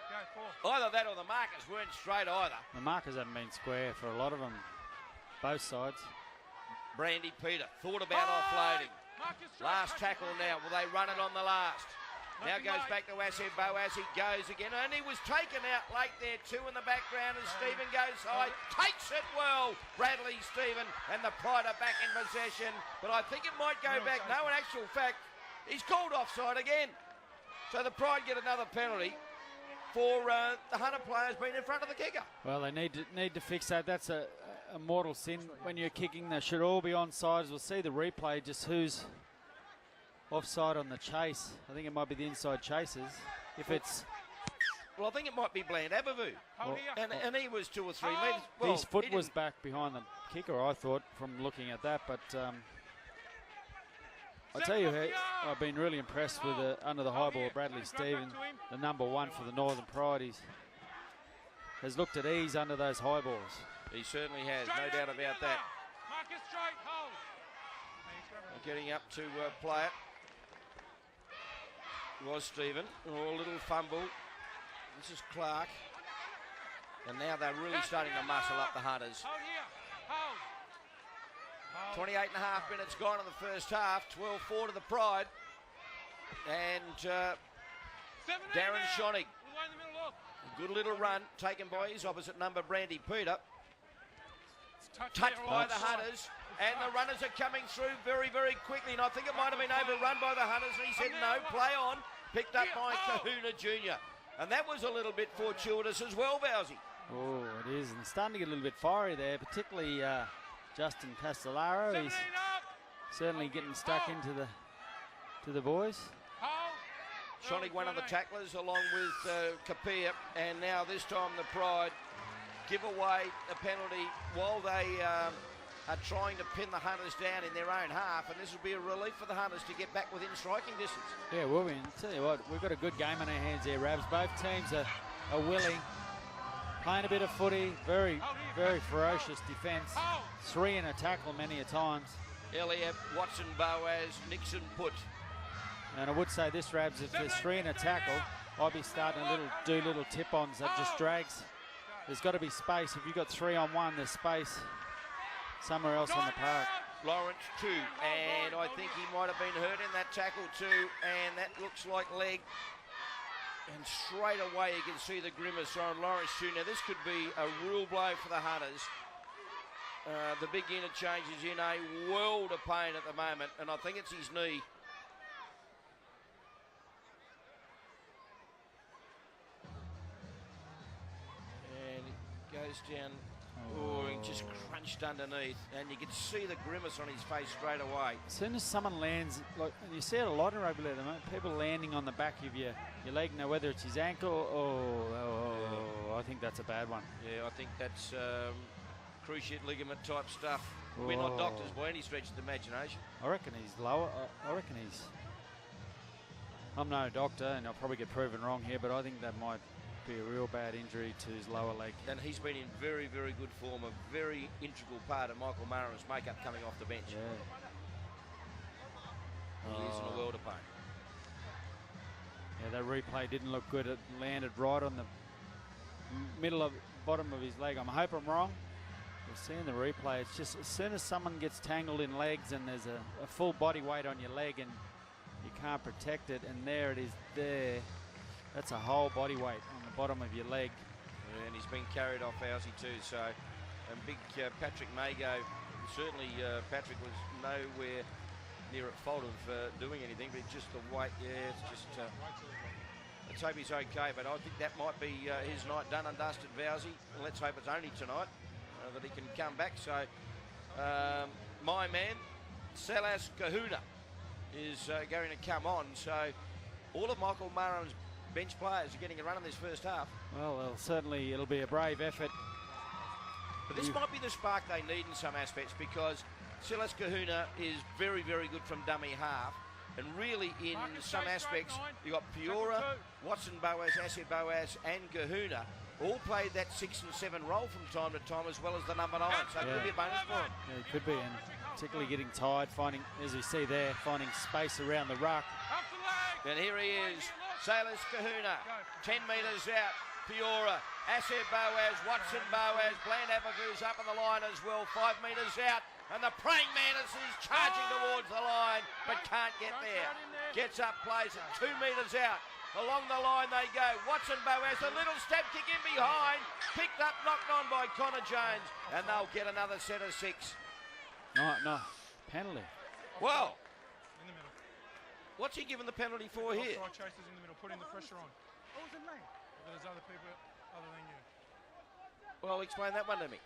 Speaker 3: Go 4.
Speaker 1: Either that or the markers weren't straight either.
Speaker 2: The markers haven't been square for a lot of them. Both sides.
Speaker 1: Brandy Peter thought about offloading. Last tackle now. Will they run it on the last? Now goes back to Asif Boas. He goes again. And he was taken out late there too in the background as Stephen goes high. Takes it well. Bradley Stephen and the Pride are back in possession. But I think it might go back. No, in actual fact, he's called offside again. So the Pride get another penalty for the Hunter players being in front of the kicker.
Speaker 2: Well, they need to fix that. That's a mortal sin when you're kicking. They should all be onside. We'll see the replay just who's offside on the chase. I think it might be the inside chasers. If it's...
Speaker 1: Well, I think it might be Bland Abavu.
Speaker 2: Well,
Speaker 1: and he was 2 or 3 metres. Well,
Speaker 2: his foot was back behind the kicker, I thought, from looking at that. But I tell you, I've been really impressed with under the high ball, Bradley Stevens, the number 1 for the Northern Pride. Has looked at ease under those high balls.
Speaker 1: He certainly has, no doubt about that. Getting up to play it was Stephen. Oh, a little fumble. This is Clark. And now they're really starting to muscle up the Hunters. 28 and a half minutes gone in the first half. 12-4 to the Pride. And Darren Schonig. A good little run taken by his opposite number, Brandy Peter. Touched by the Hunters. And the runners are coming through very, very quickly. And I think it might have been overrun by the Hunters. And he said, no, play on. Picked up by Kahuna Jr. And that was a little bit fortuitous as well, Bowsy.
Speaker 2: Oh, it is. And starting to get a little bit fiery there, particularly Justin Castellaro. He's certainly getting stuck into the boys.
Speaker 1: Schonig, one of the tacklers, along with Kapia. And now this time the Pride give away a penalty while they... are trying to pin the Hunters down in their own half, and this will be a relief for the Hunters to get back within striking distance.
Speaker 2: Yeah, well, tell you what, we've got a good game on our hands here, Rabs. Both teams are willing, playing a bit of footy, very, very ferocious defence. 3 in a tackle many a times.
Speaker 1: Elliott, Watson, Boas, Nixon, Put.
Speaker 2: And I would say this, Rabs, if there's 3 in a tackle, I'd be starting to do little tip-ons that just drags. There's got to be space. If you've got 3 on 1, there's space somewhere else on the park.
Speaker 1: Lawrence 2, and I think he might have been hurt in that tackle too, and that looks like leg. And straight away you can see the grimace on Lawrence 2. Now this could be a real blow for the Hunters. The big interchange is in a world of pain at the moment, and I think it's his knee. And it goes down. Oh, he just crunched underneath, and you can see the grimace on his face straight away.
Speaker 2: As soon as someone lands, like, and you see it a lot in rugby at the moment, people landing on the back of your leg, now whether it's his ankle, I think that's a bad one.
Speaker 1: Yeah, I think that's cruciate ligament type stuff. We're not doctors by any stretch of the imagination.
Speaker 2: I reckon he's lower. I reckon he's... I'm no doctor, and I'll probably get proven wrong here, but I think that might be a real bad injury to his lower leg.
Speaker 1: And he's been in very, very good form, a very integral part of Michael Murray's makeup coming off the bench.
Speaker 2: Yeah.
Speaker 1: He is in a world of pain.
Speaker 2: Yeah, that replay didn't look good. It landed right on the bottom of his leg. I hope I'm wrong. We're seeing the replay. It's just as soon as someone gets tangled in legs and there's a full body weight on your leg and you can't protect it, and there it is there. That's a whole body weight on the bottom of your leg.
Speaker 1: Yeah, and he's been carried off Aussie too. So, and big Patrick Mago, certainly Patrick was nowhere near at fault of doing anything, but just the weight, yeah, it's just, let's hope he's okay, but I think that might be his night done and dusted, Vowsy. Let's hope it's only tonight that he can come back. So, my man, Silas Kahuna is going to come on. So all of Michael Murrum's bench players are getting a run in this first half.
Speaker 2: Well, certainly it'll be a brave effort.
Speaker 1: But this might be the spark they need in some aspects, because Silas Kahuna is very, very good from dummy half. And really, in some aspects, you've got Piora, Watson Boas, Asset Boas, and Kahuna all played that 6 and 7 role from time to time, as well as the number 9. So it could be a bonus for him.
Speaker 2: Yeah, it could be, and particularly getting tired, finding, as we see there, finding space around the ruck.
Speaker 1: And here he is, Silas Kahuna, 10 metres out. Piora, Asset Boas, Watson Boas, Bland Abavu's up on the line as well, 5 metres out. And the praying mantis is charging towards the line, but can't get there. Gets up, plays it 2 metres out. Along the line they go. Watson Boas, a little step kick in behind. Picked up, knocked on by Connor Jones. And they'll get another set of 6.
Speaker 2: No, penalty.
Speaker 1: Well,
Speaker 3: In the middle.
Speaker 1: what's he given the penalty for here?
Speaker 3: Offside chasers in the middle, putting the pressure on. Oh, was it late? There's other people other than you.
Speaker 1: Well, explain that one to me.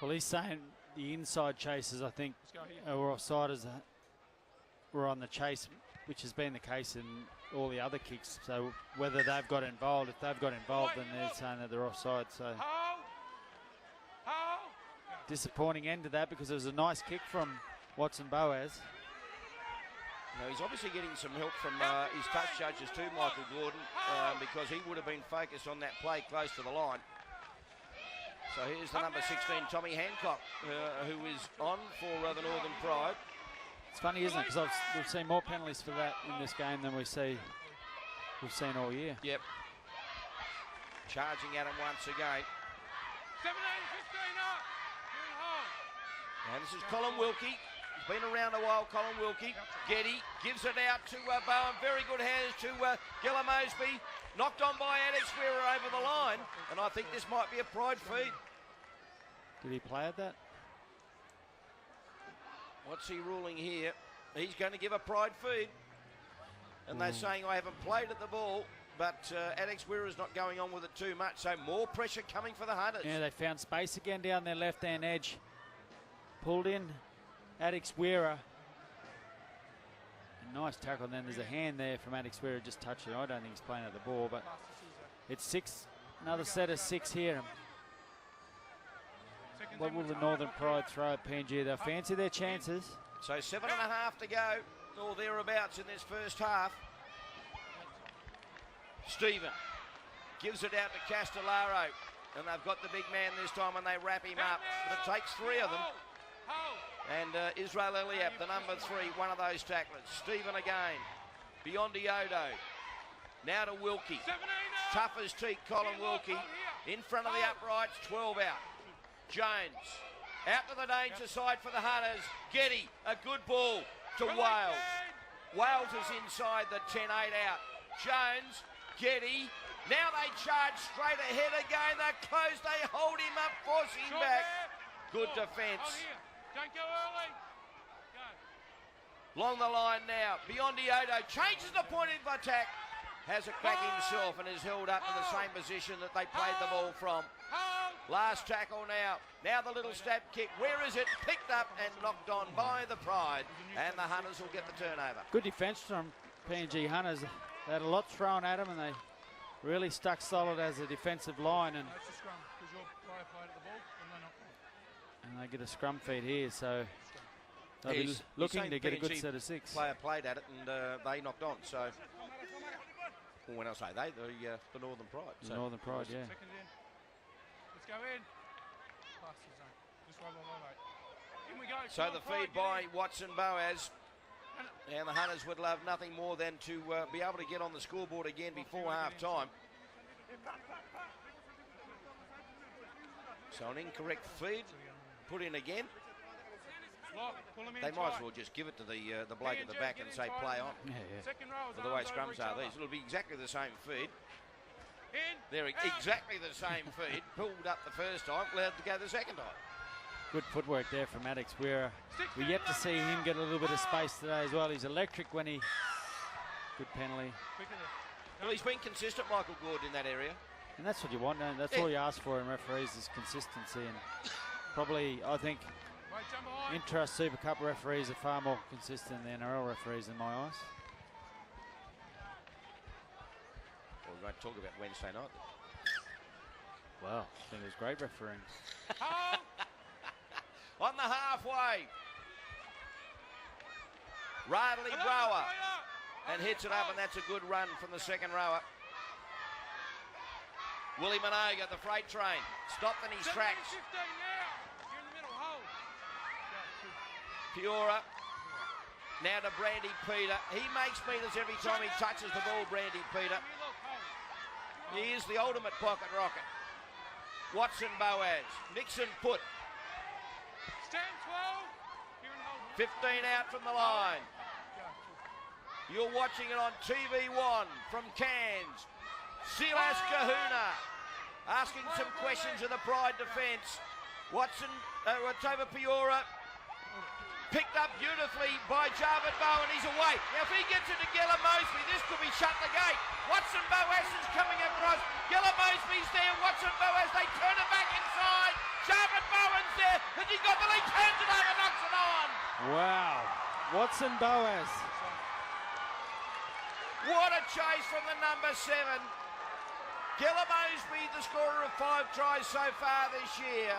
Speaker 2: Well, he's saying the inside chasers, I think,
Speaker 3: Let's go here.
Speaker 2: were offside as were on the chase, which has been the case in all the other kicks. So whether they've got involved, if they've got involved, then they're saying that they're offside. So disappointing end to that, because it was a nice kick from Watson Boas.
Speaker 1: Now, he's obviously getting some help from his touch judges too, Michael Gordon, because he would have been focused on that play close to the line. So here's the number 16, Tommy Hancock, who is on for the Northern Pride.
Speaker 2: It's funny, isn't it? Because we've seen more penalties for that in this game than we've seen all year.
Speaker 1: Yep. Charging at him once again.
Speaker 3: 17, 15 up.
Speaker 1: And this is Colin Wilkie. He's been around a while, Colin Wilkie. Getty gives it out to Bowen. Very good hands to Gilla Mosby. Knocked on by Alex Wearer over the line. And I think this might be a pride feed.
Speaker 2: Did he play at that?
Speaker 1: What's he ruling here? He's going to give a pride feed. And they're saying I haven't played at the ball. But Alex Weirer's not going on with it too much. So more pressure coming for the Hunters.
Speaker 2: Yeah, they found space again down their left-hand edge. Pulled in Alex Wearer. A nice tackle, and then there's a hand there from Alex Wearer just touching it. I don't think he's playing at the ball, but it's 6. Another set of 6 here. What will the Northern Pride throw at PNG? They'll fancy their chances.
Speaker 1: So 7.5 to go, or thereabouts in this first half. Stephen gives it out to Castellaro, and they've got the big man this time, and they wrap him up. But it takes 3 of them. And Israel Eliab, the number 3, one of those tacklers. Stephen again. Beyond Diodo. Now to Wilkie. Tough as teak, Colin Wilkie. In front of the uprights, 12 out. Jones. Out to the danger side for the Hunters. Getty, a good ball to Wales. Wales is inside the 10-8 out. Jones, Getty. Now they charge straight ahead again. They're close. They hold him up, force him back. Good defence.
Speaker 3: Don't go early. Go.
Speaker 1: Along the line now. Beyond Diodo. Changes the point of attack. Has a crack himself and is held up in the same position that they played the ball from. Last tackle now. Now the little stab kick. Where is it? Picked up and knocked on by the Pride. And the Hunters will get the turnover.
Speaker 2: Good defence from PNG Hunters. They had a lot thrown at them, and they really stuck solid as a defensive line. And
Speaker 3: That's the scrum, because your player played at the ball and they're not.
Speaker 2: and they get a scrum feed here, so they'll be looking to get a good set of 6.
Speaker 1: Player played at it and they knocked on. So, well, when I say they, the Northern Pride.
Speaker 2: The Northern Pride, yeah.
Speaker 3: Second in. Let's go in. Pass the zone. This way, in we go.
Speaker 1: So
Speaker 3: Come
Speaker 1: the
Speaker 3: on, Pride,
Speaker 1: feed
Speaker 3: get
Speaker 1: by
Speaker 3: in.
Speaker 1: Watson Boas. And the Hunters would love nothing more than to be able to get on the scoreboard again before half time. So an incorrect feed put in again.
Speaker 3: Lock, pull him in
Speaker 1: They might
Speaker 3: tight.
Speaker 1: as well just give it to the bloke at the back and say play on.
Speaker 2: Yeah.
Speaker 3: Second row,
Speaker 1: For the way
Speaker 3: arms over
Speaker 1: scrums
Speaker 3: each
Speaker 1: are
Speaker 3: other.
Speaker 1: these, it'll be exactly the same feed.
Speaker 3: In.
Speaker 1: They're
Speaker 3: out.
Speaker 1: exactly the same feed. Pulled up the first time, allowed to go the second time.
Speaker 2: Good footwork there from Alex Wearer. We yet to see him get a little bit of space today as well. He's electric when he... Good penalty.
Speaker 3: Quicker there.
Speaker 1: Well, he's been consistent, Michael Gordon, in that area.
Speaker 2: And that's what you want, and that's all you ask for in referees is consistency. And probably, I think,
Speaker 3: Wait, jump behind.
Speaker 2: Intrust Super Cup referees are far more consistent than NRL referees in my eyes.
Speaker 1: Well, we won't talk about Wednesday night.
Speaker 2: Well, I think it was great refereeing.
Speaker 1: On the halfway. Riley Rower. And hits it up, and that's a good run from the second rower. Willie Minoga, the freight train, stopped in his tracks. Piora, now to Brandy Peter. He makes meters every time he touches the ball, Brandy Peter. He is the ultimate pocket rocket. Watson Boaz, Nixon put. 15 out from the line. You're watching it on TV1 from Cairns. Silas Kahuna asking some questions of the Pride defence. Watson, Tova Piora picked up beautifully by Jarvid Bowen. He's away. Now if he gets it to Gella Mosby, this could be shut the gate. Watson Boas is coming across. Gella Mosby's there. Watson Boas, they turn it back inside. Jarvid Bowen's there. Has he got the lead? Turns it over, knocks it on.
Speaker 2: Wow. Watson Boas.
Speaker 1: What a chase from the number 7. Gella Mosby, the scorer of 5 tries so far this year.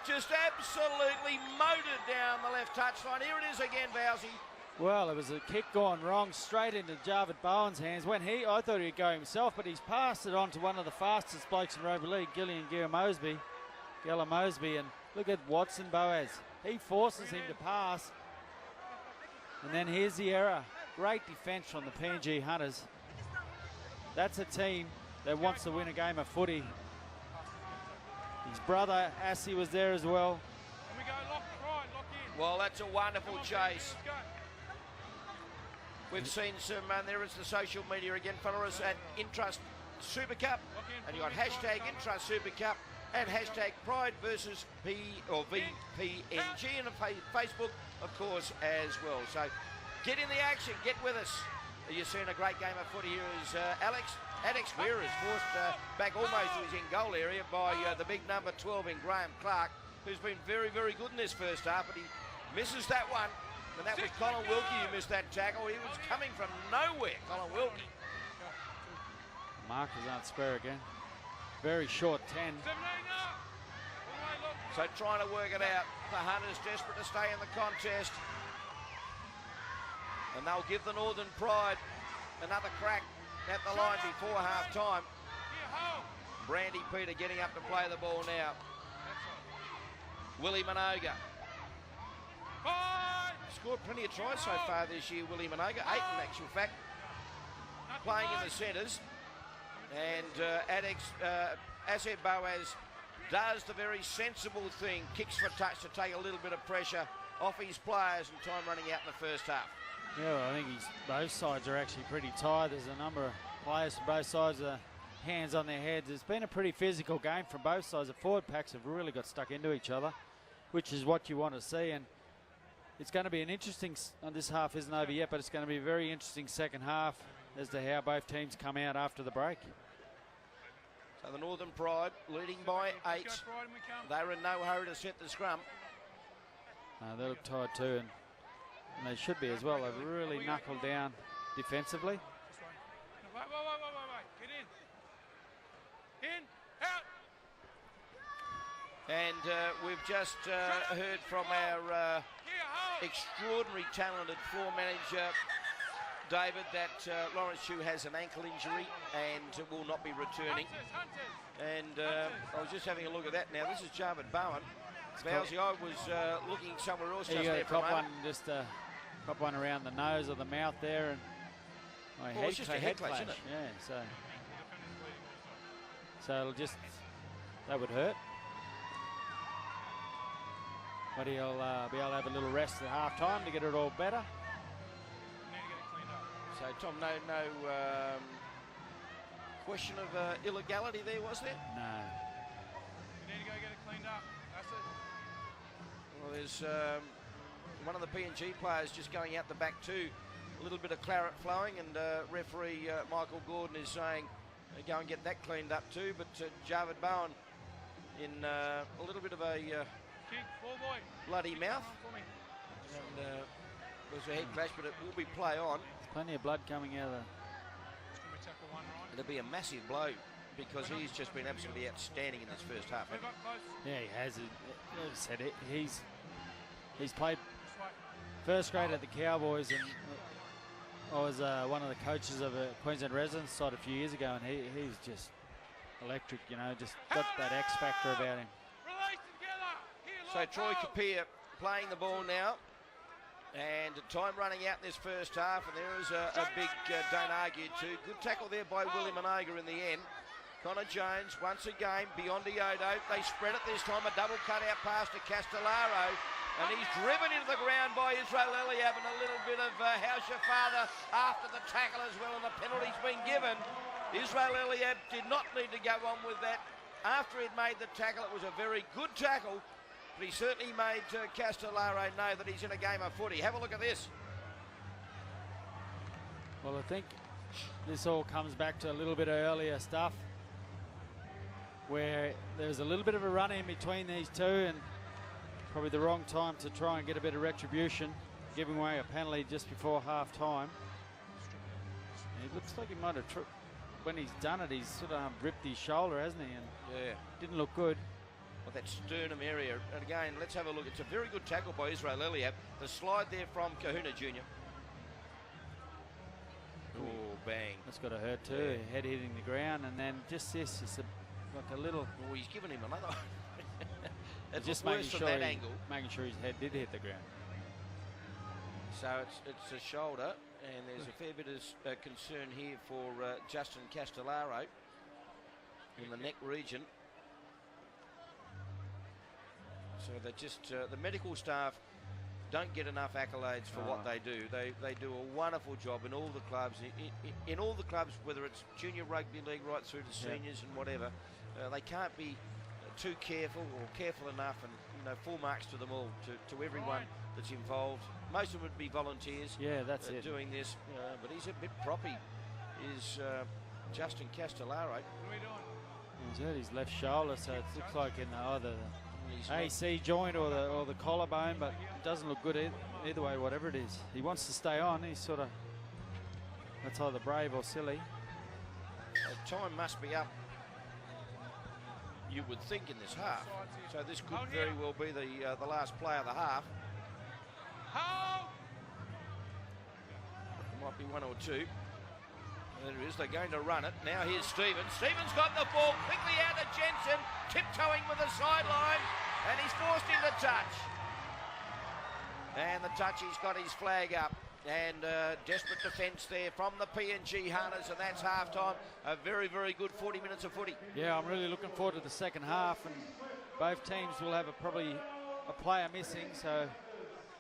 Speaker 1: Just absolutely motored down the left touchline. Here it is again, Bowsy.
Speaker 2: Well, it was a kick gone wrong straight into Jarvid Bowen's hands. I thought he'd go himself, but he's passed it on to one of the fastest blokes in rugby league, Gella Mosby. And look at Watson Boas. He forces him to pass. And then here's the error. Great defence from the PNG Hunters. That's a team that wants to win a game of footy. His brother, Assy, was there as well.
Speaker 3: And we go lock in.
Speaker 1: Well, that's a wonderful chase. We've seen some, there is the social media again. Follow us at Intrust Super Cup. And you got hashtag Intrust Super Cup and hashtag Pride versus VPNG and Facebook, of course, as well. So get in the action, get with us. You're seeing a great game of footy. Here is Alex Weir is forced back almost to his in-goal area by the big number 12 in Graham Clark, who's been very, very good in this first half, but he misses that one. And that was Colin Wilkie who missed that tackle. He was coming from nowhere, Colin Wilkie.
Speaker 2: Markers aren't square again. Very short 10.
Speaker 1: So trying to work it out. The Hunters desperate to stay in the contest. And they'll give the Northern Pride another crack at the line before half-time. Brandy Peter getting up to play the ball now. Willie Minoga. Scored plenty of tries so far this year, Willie Minoga. 8 in actual fact. Playing in the centres. And Asad Boaz does the very sensible thing. Kicks for touch to take a little bit of pressure off his players and time running out in the first half.
Speaker 2: Yeah, well, I think both sides are actually pretty tired. There's a number of players from both sides with hands on their heads. It's been a pretty physical game from both sides. The forward packs have really got stuck into each other, which is what you want to see. And it's going to be an interesting, this half isn't over yet, but it's going to be a very interesting second half as to how both teams come out after the break.
Speaker 1: So the Northern Pride leading by 8. They're in no hurry to set the scrum.
Speaker 2: They look tired too, and they should be as well. They've really knuckled down defensively.
Speaker 3: Wait. Get in. In. Out.
Speaker 1: And we've just heard from our extraordinary talented floor manager, David, that Lawrence Shue has an ankle injury and will not be returning. And I was just having a look at that now. This is Jarvid Bowen. Bowsy, I was looking somewhere else just there for a moment.
Speaker 2: Cop one around the nose or the mouth there, and
Speaker 1: it's just a head clash, isn't it?
Speaker 2: Yeah, so it'll just, that would hurt. But he'll be able to have a little rest at half time to get it all better.
Speaker 1: So Tom, no question of illegality there, was there?
Speaker 2: No.
Speaker 3: You need to go get it cleaned up. That's it.
Speaker 1: Well, there's one of the PNG players just going out the back too. A little bit of claret flowing, and referee Michael Gordon is saying go and get that cleaned up too. But Jarvid Bowen in a little bit of a
Speaker 3: Kick, ball boy.
Speaker 1: bloody mouth.
Speaker 3: For me.
Speaker 1: And it was a head clash, but it will be play on.
Speaker 2: There's plenty of blood coming out of
Speaker 3: It's going to be tackle one, right?
Speaker 1: It'll be a massive blow because he's just been absolutely outstanding in this first half.
Speaker 3: Move up close.
Speaker 2: Yeah, he has. As I said, he's played
Speaker 3: This way.
Speaker 2: first grade at the Cowboys, and I was one of the coaches of a Queensland residence side a few years ago, and he's just electric, you know, just got that X factor about him.
Speaker 3: Release together. Here,
Speaker 1: So
Speaker 3: lock,
Speaker 1: Troy
Speaker 3: go.
Speaker 1: Kapir playing the ball now. And time running out in this first half, and there is a big don't argue too. Good tackle there by Willie Monaga in the end. Connor Jones once again beyond Diodo. They spread it this time, a double cutout pass to Castellaro, and he's driven into the ground by Israel Eliab, and a little bit of how's your father after the tackle as well, and the penalty's been given. Israel Eliab did not need to go on with that. After he'd made the tackle, it was a very good tackle. But he certainly made Castellaro know that he's in a game of footy. Have a look at this.
Speaker 2: Well, I think this all comes back to a little bit of earlier stuff where there's a little bit of a run in between these two, and probably the wrong time to try and get a bit of retribution, giving away a penalty just before half time. It looks like he might have, when he's done it, he's sort of ripped his shoulder, hasn't he? And
Speaker 1: Yeah.
Speaker 2: didn't look good.
Speaker 1: Well, that sternum area. And again, let's have a look. It's a very good tackle by Israel Eliab. The slide there from Kahuna Jr. Oh, bang.
Speaker 2: That's got to hurt too. Head hitting the ground, and then just this is like a little.
Speaker 1: Oh, he's given him another. It's
Speaker 2: Just
Speaker 1: worse
Speaker 2: making
Speaker 1: from
Speaker 2: sure,
Speaker 1: that angle.
Speaker 2: making sure his head did hit the ground.
Speaker 1: So it's a shoulder, and there's a fair bit of concern here for Justin Castellaro in the neck region. So they just the medical staff don't get enough accolades for what they do. They do a wonderful job in all the clubs. In all the clubs, whether it's junior rugby league right through to seniors and whatever, they can't be too careful or careful enough, and full marks to them all, to everyone that's involved. Most of them would be volunteers.
Speaker 2: Yeah, that's it.
Speaker 1: Doing this, but he's a bit proppy. Is Justin Castellaro?
Speaker 3: What are we doing?
Speaker 2: He's hurt his left shoulder, so it looks like in either
Speaker 1: He's
Speaker 2: the AC joint or the collarbone, but it doesn't look good either way, whatever it is. He wants to stay on. He's sort of, that's either brave or silly.
Speaker 1: Time must be up, you would think, in this half. So this could very well be the last play of the half.
Speaker 3: Hold!
Speaker 1: There might be one or two. There it is. They're going to run it. Now here's Stevens. Stevens got the ball quickly out to Jensen, tiptoeing with the sideline, and he's forced into touch. And the touch, he's got his flag up. And desperate defence there from the PNG Hunters, and that's half-time. A very, very good 40 minutes of footy.
Speaker 2: Yeah, I'm really looking forward to the second half, and both teams will have probably a player missing, so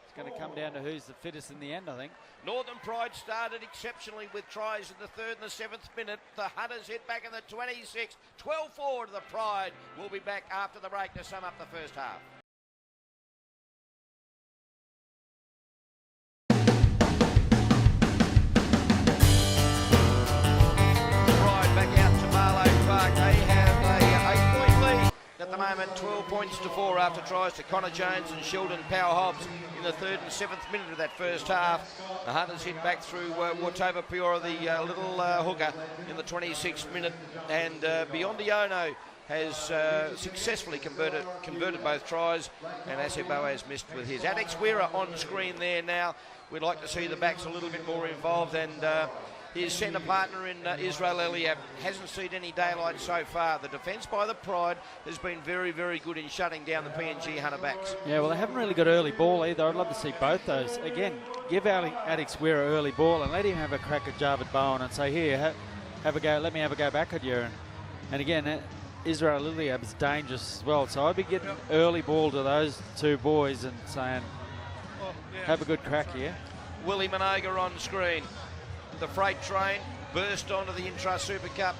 Speaker 2: it's going to come down to who's the fittest in the end, I think.
Speaker 1: Northern Pride started exceptionally with tries in the 3rd and the 7th minute. The Hunters hit back in the 26th. 12-4 to the Pride. We'll be back after the break to sum up the first half. Back out to Marlow Park. They have a 8-point lead at the moment, 12 points to 4 after tries to Connor Jones and Sheldon Powell-Hobbs in the 3rd and 7th minute of that first half. The Hunters hit back through Watova Piora, the little hooker, in the 26th minute, and Biondi has successfully converted both tries, and Aseboa has missed with his. Alex Weira on screen there now. We'd like to see the backs a little bit more involved, and his centre partner in Israel Eliab hasn't seen any daylight so far. The defence by the Pride has been very, very good in shutting down the PNG Hunter backs.
Speaker 2: Yeah, well, they haven't really got early ball either. I'd love to see both those. Again, give Alex Weir early ball and let him have a crack at Jarvid Bowen and say, here, have a go. Let me have a go back at you. And again, Israel Eliab is dangerous as well. So I'd be getting early ball to those two boys and saying, have a good crack here.
Speaker 1: Willie Monaga on screen. The freight train burst onto the Intrust Super Cup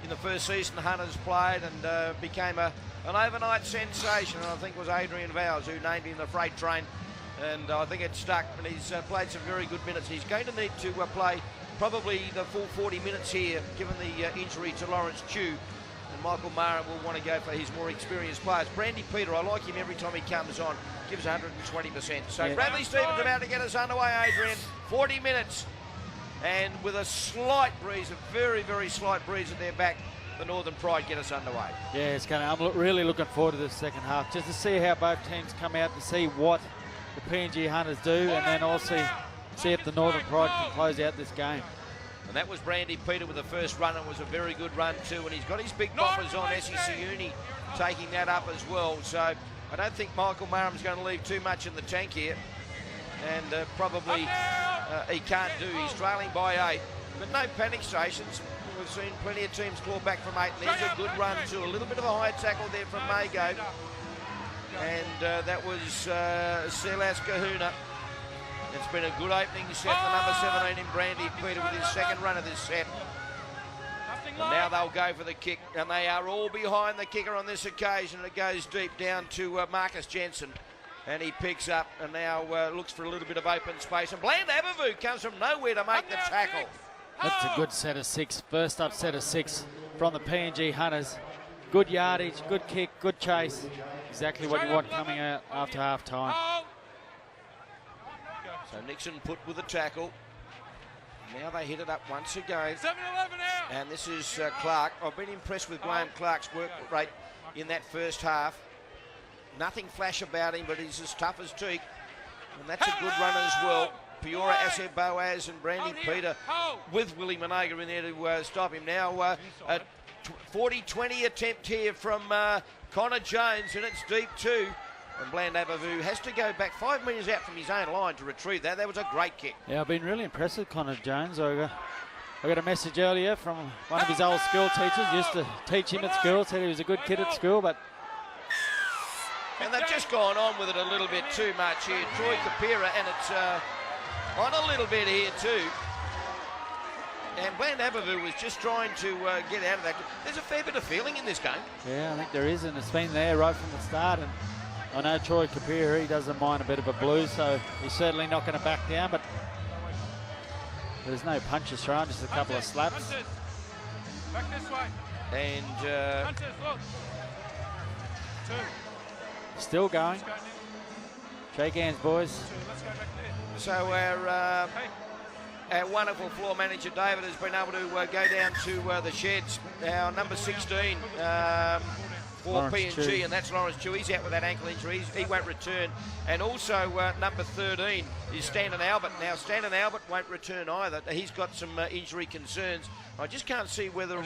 Speaker 1: in the first season Hunters played, and became an overnight sensation. And I think it was Adrian Vowles who named him the freight train, and I think it stuck, and he's played some very good minutes. He's going to need to play probably the full 40 minutes here, given the injury to Lawrence Chew. and Michael Maher will want to go for his more experienced players. Brandy Peter, I like him every time he comes on, gives 120%. So
Speaker 2: Yeah.
Speaker 1: Bradley Stevens about to get us underway, Adrian. 40 minutes, and with a slight breeze, a very, very slight breeze at their back, the Northern Pride get us underway.
Speaker 2: Yeah, it's going to. I'm really looking forward to this second half, just to see how both teams come out, to see what the PNG Hunters do, and then also see if the Northern Pride can close out this game.
Speaker 1: And that was Brandy Peter with the first run. It was a very good run too, and he's got his big boppers on. SEC Uni taking that up as well. So I don't think Michael Marham's going to leave too much in the tank here, and probably he can't do. He's trailing by 8, but no panic stations. We've seen plenty of teams claw back from 8, and there's a good run too. A little bit of a high tackle there from Mago, and that was Silas Kahuna. It's been a good opening set for number 17 in Brandy Peter with his second run of this set. And now they'll go for the kick, and they are all behind the kicker on this occasion. It goes deep down to Marcus Jensen, and he picks up and now looks for a little bit of open space. And Bland Abavu comes from nowhere to make the tackle.
Speaker 2: That's a good set of 6. First up set of 6 from the PNG Hunters. Good yardage, good kick, good chase. Exactly what you want coming out after half time.
Speaker 1: So Nixon put with a tackle. Now they hit it up once again.
Speaker 3: 7-11 out.
Speaker 1: And this is Clark. I've been impressed with Graham Clark's work rate in that first half. Nothing flash about him, but he's as tough as teak. And that's a good run as well. Peora, Asset Boaz and Brandy Peter with Willie Monaga in there to stop him. Now a 40-20 attempt here from Connor Jones, and it's deep too. And Bland Abavu has to go back 5 metres out from his own line to retrieve that. That was a great kick.
Speaker 2: Yeah, I've been really impressed with Connor Jones. I got a message earlier from one of his old school teachers. Used to teach him at school, said he was a good kid at school, but...
Speaker 1: And they've just gone on with it a little bit too much here. Troy Kapira, and it's on a little bit here too. And Bland Abavu was just trying to get out of that. There's a fair bit of feeling in this game.
Speaker 2: Yeah, I think there is, and it's been there right from the start. And I know Troy Kapira, he doesn't mind a bit of a blue, so he's certainly not going to back down, but there's no punches thrown, just a couple of slaps.
Speaker 3: Back this way.
Speaker 1: And
Speaker 3: Hunters, look. 2.
Speaker 2: Still going. Shake hands, boys.
Speaker 3: 2. Let's go back there.
Speaker 1: so our wonderful floor manager David has been able to go down to the sheds. Our number 16 for
Speaker 2: Lawrence
Speaker 1: PNG,
Speaker 2: Chew.
Speaker 1: and that's Lawrence Chew. He's out with that ankle injury. He won't return. And also number 13 is Stanton Albert. Now Stanton Albert won't return either. He's got some injury concerns. I just can't see whether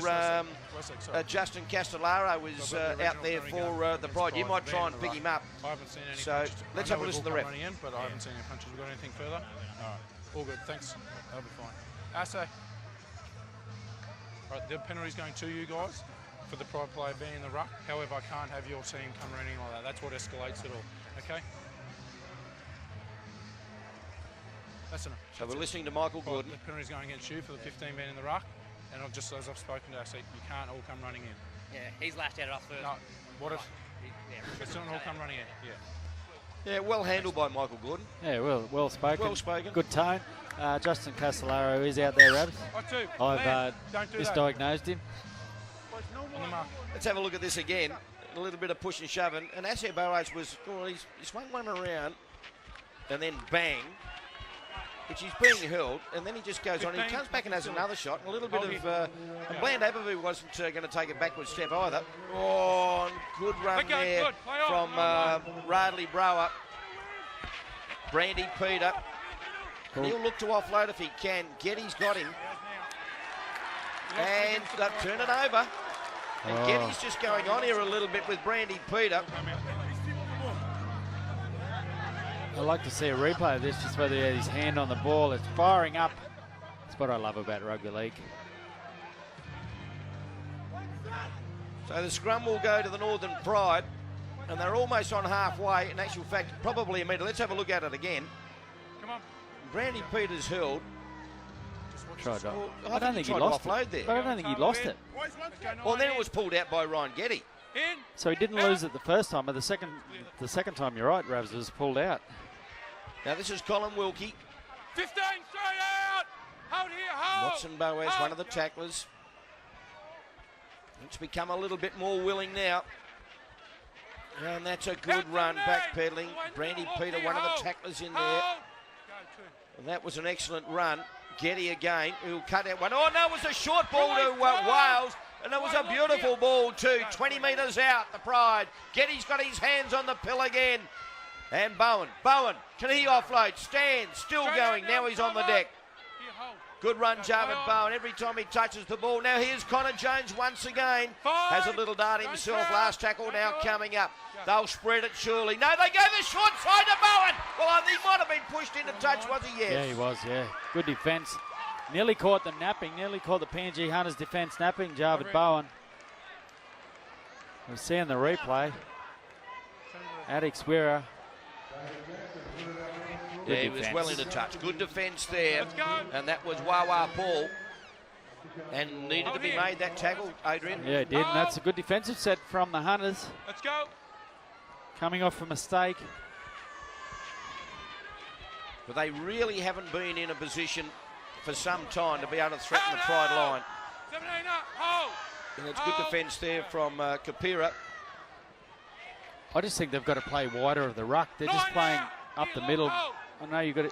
Speaker 1: Justin Castellaro is out there for the Pride. You might try and pick him up.
Speaker 3: I haven't seen any
Speaker 1: So
Speaker 3: punches.
Speaker 1: let's
Speaker 3: I
Speaker 1: have
Speaker 3: know
Speaker 1: a listen to the
Speaker 3: we've
Speaker 1: ref.
Speaker 3: all come running in, but I haven't seen any punches. We've got anything further? All right. All good. Thanks. That'll be fine. Assay. Right, the penalty's going to you guys for the Pride player being in the ruck. However, I can't have your team come running like that. That's what escalates it all. Okay? That's enough.
Speaker 1: So we're listening to Michael
Speaker 3: Right,
Speaker 1: Gordon.
Speaker 3: the penalty's going against you for the 15 being in the ruck. And just as I've spoken to Assay, you can't all come running in.
Speaker 4: Yeah, he's lashed out off first.
Speaker 3: No, what if
Speaker 4: Yeah,
Speaker 3: it's not all come running in? Yeah.
Speaker 1: Yeah, well handled by Michael Gordon.
Speaker 2: Yeah, well spoken.
Speaker 1: Well spoken.
Speaker 2: Good tone. Justin Castellaro is out there, Rabs. I've
Speaker 3: Don't do that.
Speaker 2: misdiagnosed him.
Speaker 3: On the mark.
Speaker 1: Let's have a look at this again. A little bit of push and shoving. And Asher Boas was, well, he swung one around and then bang, which he's being held, and then he just goes on. He comes back and has another shot. A little bit of, and Bland Abavu wasn't going to take a backward step either. Oh, and good run there from Radley Brower. Brandy Peter.
Speaker 2: Cool.
Speaker 1: He'll look to offload if he can. Getty's got him. And turn it over. And Getty's just going on here a little bit with Brandy Peter.
Speaker 2: I'd like to see a replay of this, just whether he had his hand on the ball. It's firing up. That's what I love about rugby league.
Speaker 1: So the scrum will go to the Northern Pride, and they're almost on halfway. In actual fact, probably a metre. Let's have a look at it again.
Speaker 3: Come on.
Speaker 1: Brandy Peters held.
Speaker 2: Tried
Speaker 1: Well,
Speaker 2: I don't think he
Speaker 1: tried to
Speaker 2: lost
Speaker 1: offload
Speaker 2: it.
Speaker 1: there.
Speaker 2: But I don't think he lost it.
Speaker 1: Well, then it was pulled out by Ryan Getty.
Speaker 3: In.
Speaker 2: So he didn't lose it the first time, but the second time, you're right, Ravs, was pulled out.
Speaker 1: Now this is Colin Wilkie.
Speaker 3: 15 straight out. Hold here. Hold.
Speaker 1: Watson Boas, one of the tacklers. It's become a little bit more willing now. And that's a good run, backpedaling. Brandy Peter, one of the tacklers in there. And that was an excellent run. Getty again, who'll cut out one. Oh, no, it was a short ball to Wales. And it was a beautiful ball too, 20 metres out, the Pride. Getty's got his hands on the pill again. And Bowen, can he offload? Stands, still going, now he's on the deck. Good run, Javid Bowen, every time he touches the ball. Now here's Connor Jones once again. Has a little dart himself, last tackle now coming up. They'll spread it surely. No, they go the short side to Bowen. Well, he might have been pushed into touch, was he? Yes.
Speaker 2: Yeah, he was, yeah. Good defence. Nearly caught them napping, nearly caught the PNG Hunters defence napping, Javid Bowen. We're seeing the replay. Addix Wira.
Speaker 1: Yeah, he was well into touch. Good defence there. And that was Wawa Paul. And needed to be made, that tackle, Adrian.
Speaker 2: Yeah, it did. And that's a good defensive set from the Hunters.
Speaker 3: Let's go.
Speaker 2: Coming off a mistake.
Speaker 1: But they really haven't been in a position for some time to be able to threaten the Pride line. And it's good defence there from Kapira.
Speaker 2: I just think they've got to play wider of the ruck. They're just playing up the middle. I know you've got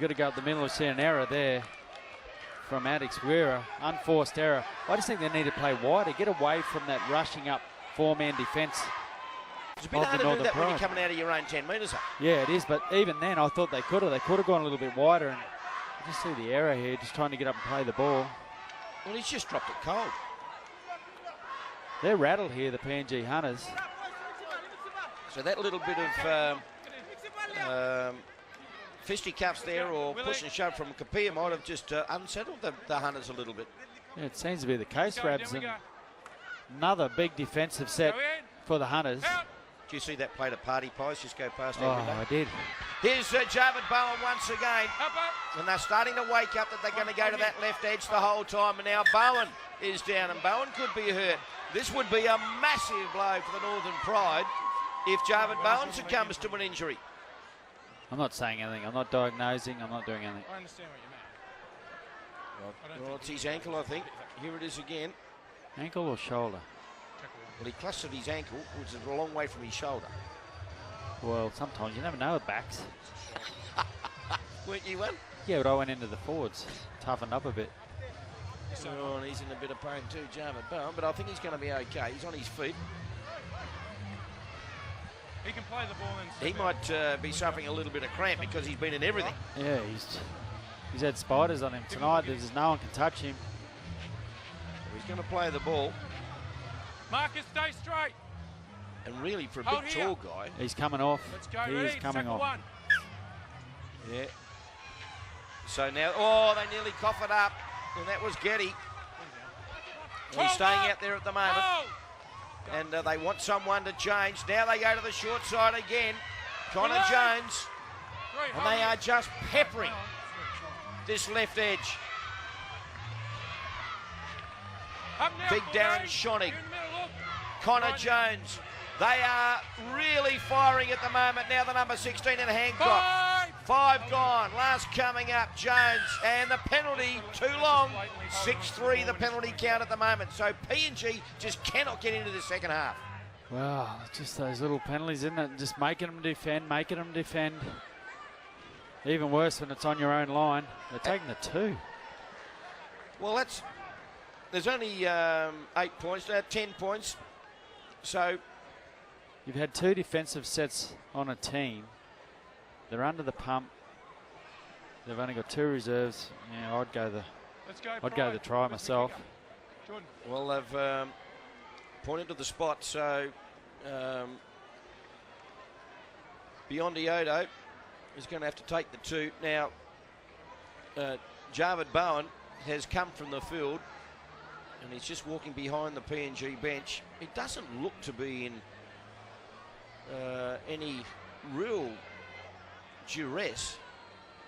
Speaker 2: to go up the middle. I've seen an error there from Addix Wira, unforced error. I just think they need to play wider, get away from that rushing up four-man defence.
Speaker 1: It's a bit hard to do that when you're coming out of your own 10 metres up.
Speaker 2: Yeah, it is, but even then I thought they could have. They could have gone a little bit wider, and I just see the error here, just trying to get up and play the ball.
Speaker 1: Well, he's just dropped it cold.
Speaker 2: They're rattled here, the PNG Hunters.
Speaker 1: So that little bit of fisticuffs there, or push and shove from Kapia might have just unsettled the Hunters a little bit.
Speaker 2: Yeah, it seems to be the case, Rabs. And another big defensive set for the Hunters.
Speaker 1: Do you see that plate of party pies just go past
Speaker 2: Oh,
Speaker 1: every day?
Speaker 2: I did.
Speaker 1: Here's Javid Bowen once again. And they're starting to wake up that they're going to go to that left edge the whole time. And now Bowen is down, and Bowen could be hurt. This would be a massive blow for the Northern Pride if Javid Bowen succumbs to an injury.
Speaker 2: I'm not saying anything. I'm not diagnosing. I'm not doing anything.
Speaker 3: I understand what you mean.
Speaker 1: Well, it's his ankle, I think. Here it is again.
Speaker 2: Ankle or shoulder?
Speaker 1: Well, he clustered his ankle, which is a long way from his shoulder.
Speaker 2: Well, sometimes you never know with backs.
Speaker 1: Weren't you one?
Speaker 2: Yeah, but I went into the forwards, toughened up a bit.
Speaker 1: Oh, and he's in a bit of pain too, Javid Bowen, but I think he's going to be okay. He's on his feet.
Speaker 3: He can play the ball in.
Speaker 1: He might be suffering a little bit of cramp because he's been in everything.
Speaker 2: Yeah, he's had spiders on him tonight. There's no one can touch him.
Speaker 1: So he's going to play the ball.
Speaker 3: Marcus, stay straight.
Speaker 1: And really, for a big, tall guy.
Speaker 2: He's coming off.
Speaker 3: Let's go.
Speaker 2: He is coming off.
Speaker 3: One.
Speaker 1: Yeah. So now, oh, they nearly cough it up. And that was Getty. And he's staying out there at the moment. And they want someone to change. Now they go to the short side again. Connor Jones. And they are just peppering this left edge. Big Darren Schonig. Connor Jones. They are really firing at the moment. Now the number 16 in Hancock. 5 gone. Last coming up, Jones. And the penalty, too long. 6-3 the penalty count at the moment. So PNG just cannot get into the second half.
Speaker 2: Wow, just those little penalties, isn't it? Just making them defend, Even worse when it's on your own line. They're taking the 2.
Speaker 1: Well, there's only 8 points, 10 points. So
Speaker 2: you've had 2 defensive sets on a team. They're under the pump. They've only got 2 reserves. Yeah, I'd go the try myself.
Speaker 1: Well, they've pointed to the spot, so Beyond Iodo is going to have to take the 2. Now, Javid Bowen has come from the field, and he's just walking behind the PNG bench. He doesn't look to be in any real duress,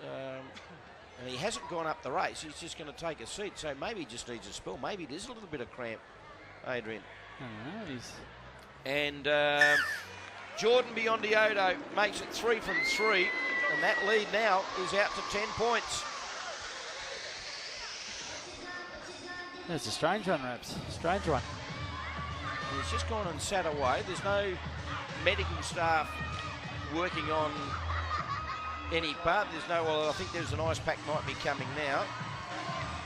Speaker 1: and he hasn't gone up the race. He's just going to take a seat, so maybe he just needs a spell. Maybe it is a little bit of cramp, Adrian. And Jordan Beyondiodo makes it 3 from 3, and that lead now is out to 10 points.
Speaker 2: It's a strange one, Raps. Strange one.
Speaker 1: He's just gone and sat away. There's no medical staff working on any part. There's no, well, I think there's an ice pack might be coming now,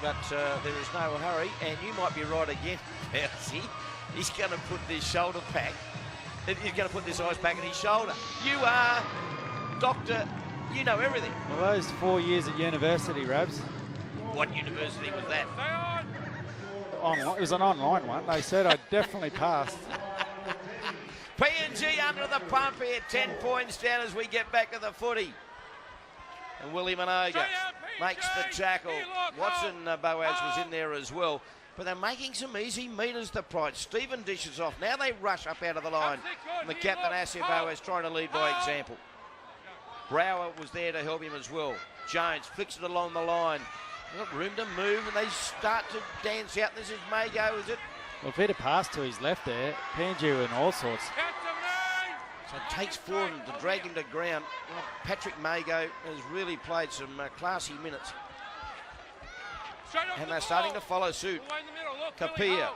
Speaker 1: but there is no hurry. And you might be right again, Bouncy. He's going to put this shoulder pack, he's going to put this ice pack on his shoulder. You are doctor, you know everything.
Speaker 2: Well, those 4 years at university, Rabs.
Speaker 1: What university was that?
Speaker 2: Online. It was an online one. They said I definitely passed.
Speaker 1: PNG under the pump here, 10 points down as we get back to the footy. And Willie Minoga makes the tackle. Watson Boaz was in there as well. But they're making some easy meters to Pride. Stephen dishes off. Now they rush up out of the line. And the captain, Asir Boaz, trying to lead by example. Brower was there to help him as well. Jones flicks it along the line. They've got room to move and they start to dance out. This is Mago, is it?
Speaker 2: Well, if he'd have passed to his left there, PNG were in all sorts.
Speaker 1: So it takes 4 of them to drag him to ground. Well, Patrick Mago has really played some classy minutes. And they're starting to follow suit. Kapia.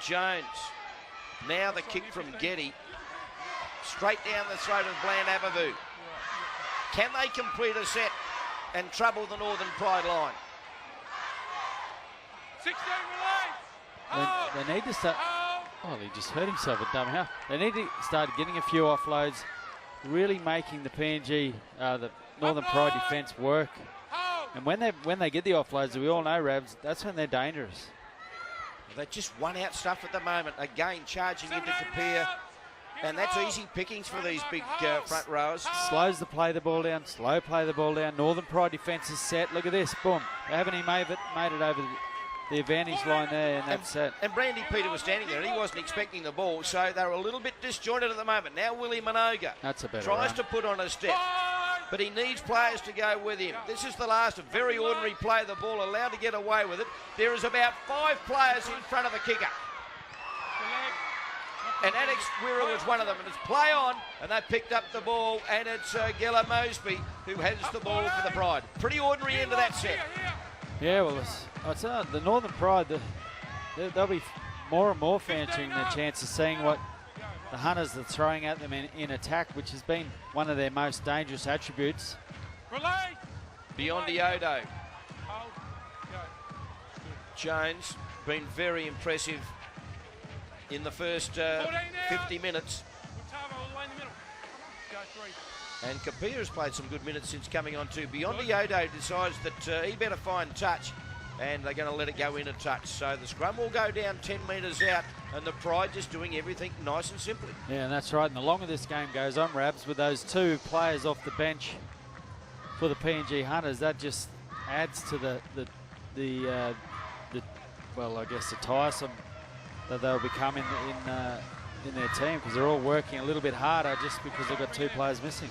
Speaker 1: Jones. Now the kick from Getty. Straight down the throat of Bland Abavu. Can they complete a set and trouble the Northern Pride line?
Speaker 5: 16
Speaker 2: They need to start. Oh, he just hurt himself at dumb half. They need to start getting a few offloads, really making the PNG, the Northern Pride defence work. And when they get the offloads, we all know, Rabs, that's when they're dangerous.
Speaker 1: They're just one-out stuff at the moment. Again, charging into Kapia. And that's easy pickings for these big front rowers.
Speaker 2: Slows the play the ball down, slow play the ball down. Northern Pride defence is set. Look at this, boom. They haven't even made it over the advantage line there, and that's set.
Speaker 1: And Brandy Peter was standing there, and he wasn't expecting the ball, so they're a little bit disjointed at the moment. Now Willie Minoga
Speaker 2: that's a better
Speaker 1: tries
Speaker 2: run.
Speaker 1: to put on a step, but he needs players to go with him. This is the last very ordinary play, the ball allowed to get away with it. There is about 5 players in front of the kicker. And Alex Wira was one of them, and it's play on, and they picked up the ball, and it's Gella Mosby who has the ball for the Pride. Pretty ordinary end of that set.
Speaker 2: Yeah, well, it's the Northern Pride, they'll be more and more fancying their chance of seeing what the Hunters are throwing at them in attack, which has been one of their most dangerous attributes.
Speaker 1: Beyond Diodo. Jones been very impressive in the first 50 minutes. And Kapia has played some good minutes since coming on too. Beyond Diodo decides that he better find touch, and they're going to let it go in a touch. So the scrum will go down 10 metres out, and the Pride just doing everything nice and simply. Yeah, and that's right. And the longer this game goes on, Rabs, with those 2 players off the bench for the PNG Hunters, that just adds to the well, I guess the tiresome that they'll become in their team, because they're all working a little bit harder just because they've got 2 players missing.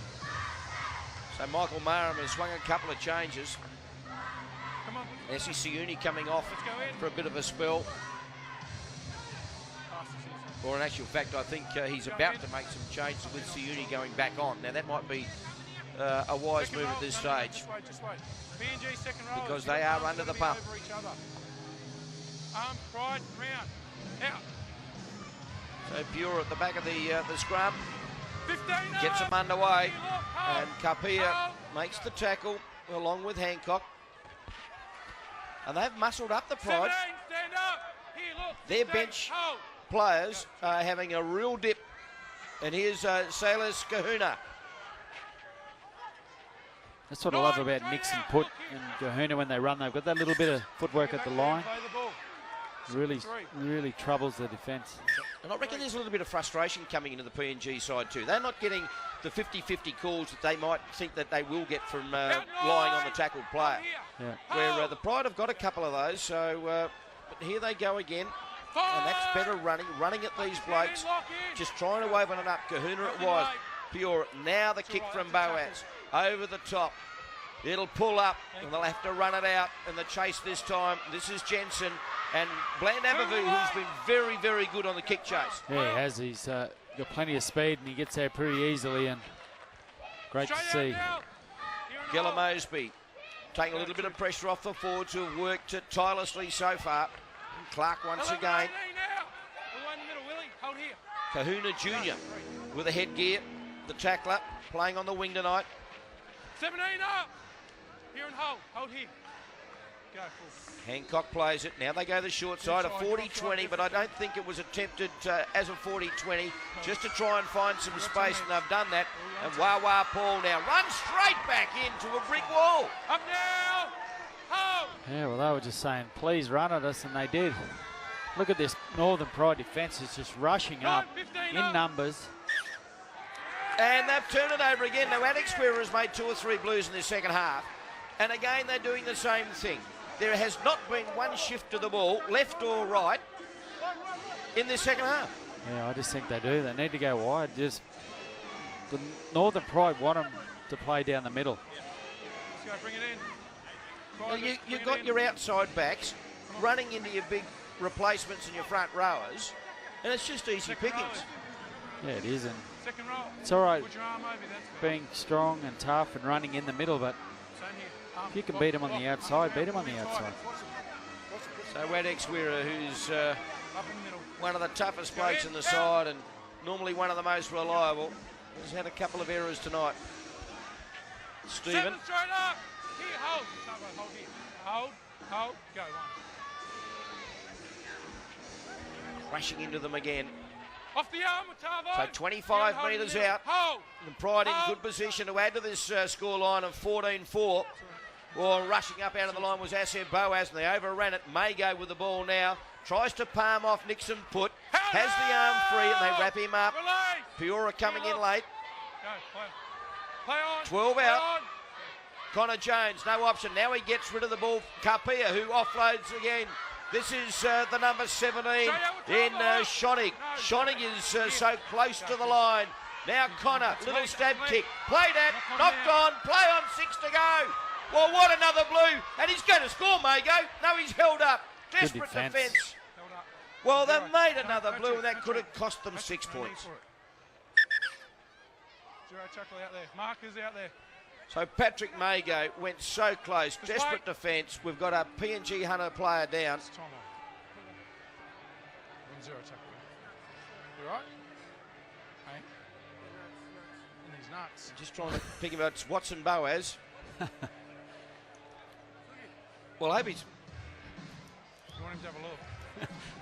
Speaker 1: So Michael Marum has swung a couple of changes. Essie Siuni coming off for a bit of a spell. Or in actual fact, I think he's about to make some changes with Siuni going back on. Now that might be a wise move at this stage, because they are under the pump.
Speaker 5: Pride, round, out.
Speaker 1: So Pure at the back of the scrum,
Speaker 5: 15
Speaker 1: gets them underway, and Kapia makes the tackle along with Hancock. And they've muscled up the Pride. Their bench players are having a real dip. And here's Sailors Kahuna.
Speaker 2: That's what I love about Nixon Put and Kahuna when they run. They've got that little bit of footwork at the line. Really troubles the defence.
Speaker 1: And I reckon there's a little bit of frustration coming into the PNG side too. They're not getting the 50-50 calls that they might think that they will get from lying on the tackled player.
Speaker 2: Yeah.
Speaker 1: Where the Pride have got a couple of those, so but here they go again. And that's better running at these blokes, just trying to open it up. Kahuna it was. Pure. Now the kick from Boaz. Over the top. It'll pull up, and they'll have to run it out. And the chase this time, this is Jensen. And Bland Abavu, who's been very, very good on the kick chase.
Speaker 2: Yeah, he has. He's got plenty of speed, and he gets there pretty easily, and great to see.
Speaker 1: Gella Mosby taking a little bit of pressure off the forwards, who have worked tirelessly so far. And Clark once again. Kahuna Jr. with a headgear, the tackler, playing on the wing tonight.
Speaker 5: 17 up. Here and hold. Hold here. Go full.
Speaker 1: Hancock plays it. Now they go the short side, a 40-20, but I don't think it was attempted as a 40-20, just to try and find some space, and they've done that. And Wawa Paul now runs straight back into a brick wall.
Speaker 5: Up now. Hold.
Speaker 2: Yeah, well, they were just saying, please run at us, and they did. Look at this Northern Pride defence is just rushing up in numbers.
Speaker 1: And they've turned it over again. Now, Alex Square has made 2 or 3 blues in the second half. And again, they're doing the same thing. There has not been one shift to the ball, left or right, in this second half.
Speaker 2: Yeah, I just think they do. They need to go wide. Just the Northern Pride want them to play down the middle.
Speaker 5: Let's go, bring it in.
Speaker 1: Now, you've got your outside backs running into your big replacements and your front rowers, and it's just easy pickings.
Speaker 2: Yeah, it is. And
Speaker 5: Second roll.
Speaker 2: it's all right
Speaker 5: Put your arm over, that's good.
Speaker 2: being strong and tough and running in the middle, but
Speaker 5: Same here.
Speaker 2: if you can beat them on the outside, beat them on the outside.
Speaker 1: So Wadek Squira, who's
Speaker 5: Up in the middle.
Speaker 1: one of the toughest blokes in the side and normally one of the most reliable, has had a couple of errors tonight. Stephen.
Speaker 5: 7 straight up. Here, hold. Hold here. Hold. Go, 1.
Speaker 1: Crashing into them again.
Speaker 5: Off the arm, Otavo.
Speaker 1: So 25
Speaker 5: Hold in the
Speaker 1: metres
Speaker 5: middle.
Speaker 1: out.
Speaker 5: Hold.
Speaker 1: And Pride in good position to add to this score line of 14-4. Well, rushing up out of the line was Asir Boaz, and they overran it. Mago with the ball now. Tries to palm off Nixon Put. Has the arm free, and they wrap him up.
Speaker 5: Release.
Speaker 1: Peora coming in late.
Speaker 5: Go, play on.
Speaker 1: 12
Speaker 5: Play
Speaker 1: out.
Speaker 5: on.
Speaker 1: Connor Jones, no option. Now he gets rid of the ball. Carpia, who offloads again. This is the number 17 in Schonig. Schonig is so close to the line. Now Connor, little stab kick. Played at, knocked on, play on, 6 to go. Well, what another blue. And he's going to score, Mago. No, he's held up. Desperate
Speaker 2: defence.
Speaker 1: defence.
Speaker 5: Held up.
Speaker 1: Well, they've made another blue, and that could have cost them 6 points.
Speaker 5: Zero tackle out there. Markers out there.
Speaker 1: So Patrick Mago went so close. Desperate defence. We've got a PNG Hunter player down.
Speaker 5: It's time off. 1-0 tackle. You right? Hey? And he's nuts.
Speaker 1: Just trying to think about it's Watson Boaz. Well, I hope he's.
Speaker 5: You want him to have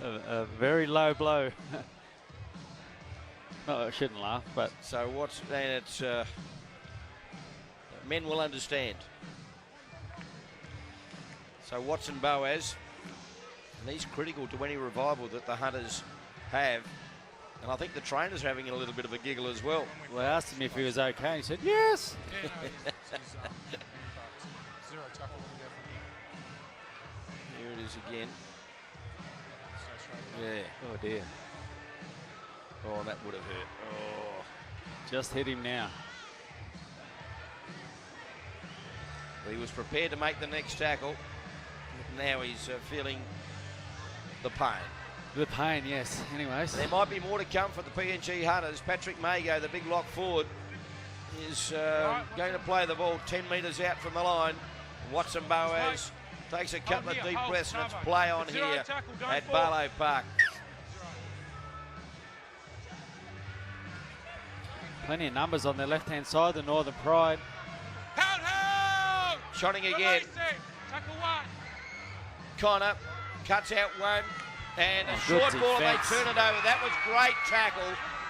Speaker 5: a look?
Speaker 2: A very low blow. No, I shouldn't laugh, but
Speaker 1: So what's and it's men will understand. So Watson Boaz, and he's critical to any revival that the Hunters have, and I think the trainers are having a little bit of a giggle as well.
Speaker 2: well, I asked him if he was okay. He said yes.
Speaker 5: Yeah, no, he's zero tackle. Definitely.
Speaker 1: Here it is again.
Speaker 5: Stay straight.
Speaker 1: Yeah.
Speaker 2: Oh dear,
Speaker 1: Oh, that would have hurt. Oh.
Speaker 2: just hit him now.
Speaker 1: He was prepared to make the next tackle. Now he's feeling the pain.
Speaker 2: The pain, yes. Anyways,
Speaker 1: There might be more to come for the PNG Hunters. Patrick Mago, the big lock forward, is going to play the ball 10 metres out from the line. Watson Boaz takes a couple of deep breaths, and it's play on here at Barlow Park.
Speaker 2: plenty of numbers on their left-hand side. The Northern Pride.
Speaker 5: Held.
Speaker 1: Shotting again.
Speaker 5: Release it. Tackle 1.
Speaker 1: Connor cuts out one, and a
Speaker 2: good
Speaker 1: short ball, and they
Speaker 2: defence.
Speaker 1: turn it over. That was great tackle,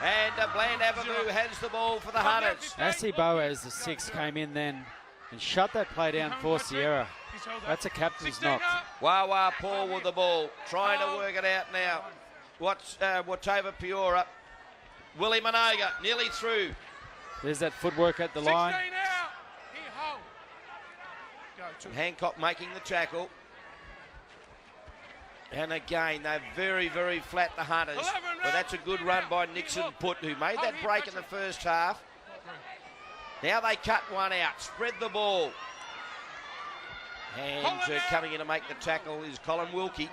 Speaker 1: and Bland Avenue has the ball for the Hunters.
Speaker 2: Assi Boaz, the 6, came in then and shut that play down for Sierra.
Speaker 5: He's held up.
Speaker 2: That's a captain's
Speaker 5: 16
Speaker 2: knock.
Speaker 5: up.
Speaker 1: Wawa Paul with the ball, trying to work it out now. Watova Peora. Willie Manoga nearly through.
Speaker 2: There's that footwork at the
Speaker 5: 16
Speaker 2: line.
Speaker 5: out. Here, hold. Go, 2.
Speaker 1: Hancock making the tackle. And again, they're very, very flat, the Hunters.
Speaker 5: 11
Speaker 1: But that's a good run by Nixon Put, who made that break in the first half. Now they cut one out, spread the ball. And coming in to make the tackle is Colin Wilkie.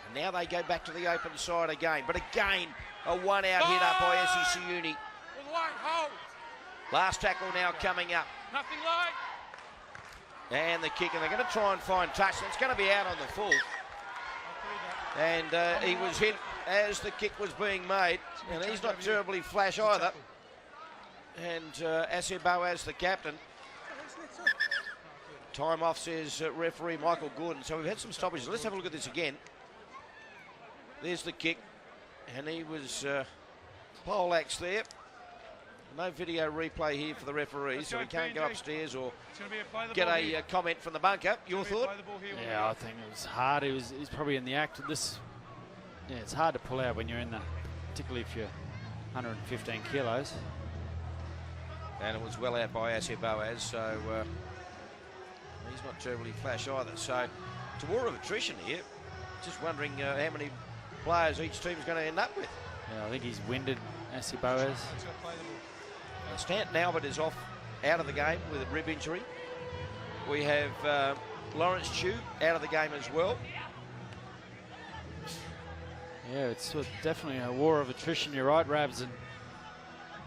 Speaker 1: And now they go back to the open side again. But again, a one-out hit up by SEC Uni.
Speaker 5: With white, hold.
Speaker 1: Last tackle now coming up.
Speaker 5: Nothing like.
Speaker 1: And the kick, and they're going to try and find touch. It's going to be out on the full.
Speaker 5: I'll clear that.
Speaker 1: And he was hit as the kick was being made, and he's not terribly flash either. And Asir Boaz, the captain. Time off, says referee Michael Gordon. So we've had some stoppages. Let's have a look at this again. There's the kick, and he was poleaxed there. No video replay here for the referees, so we can't go upstairs or get a comment from the bunker. Your thought?
Speaker 2: Yeah, I think it was hard. He's probably in the act of this. Yeah, it's hard to pull out when you're in the, particularly if you're 115 kilos.
Speaker 1: And it was well out by Asir Boaz, so he's not terribly flash either. So it's a war of attrition here. Just wondering how many players each team's going to end up with.
Speaker 2: Yeah, I think he's winded, Asir Boaz.
Speaker 1: Stanton Albert is off out of the game with a rib injury. We have Lawrence Chu out of the game as well.
Speaker 2: Yeah, it's definitely a war of attrition. You're right, Rabs, and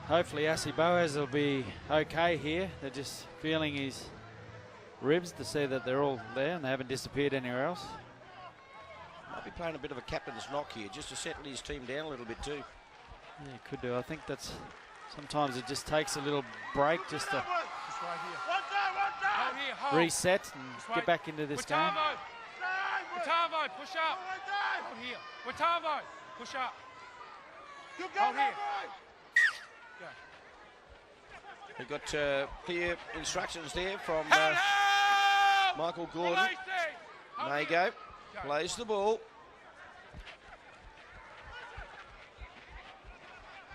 Speaker 2: hopefully Asir Boaz will be okay here. They're just feeling his ribs to see that they're all there and they haven't disappeared anywhere else.
Speaker 1: Might be playing a bit of a captain's knock here just to settle his team down a little bit too.
Speaker 2: Yeah, he could do. I think that's sometimes it just takes a little break just to reset and get back into this game.
Speaker 5: Watavo, push up. Hold here. Watavo, push up. Hold here. Go.
Speaker 1: We've got clear instructions there from Michael Gordon. Mago plays the ball.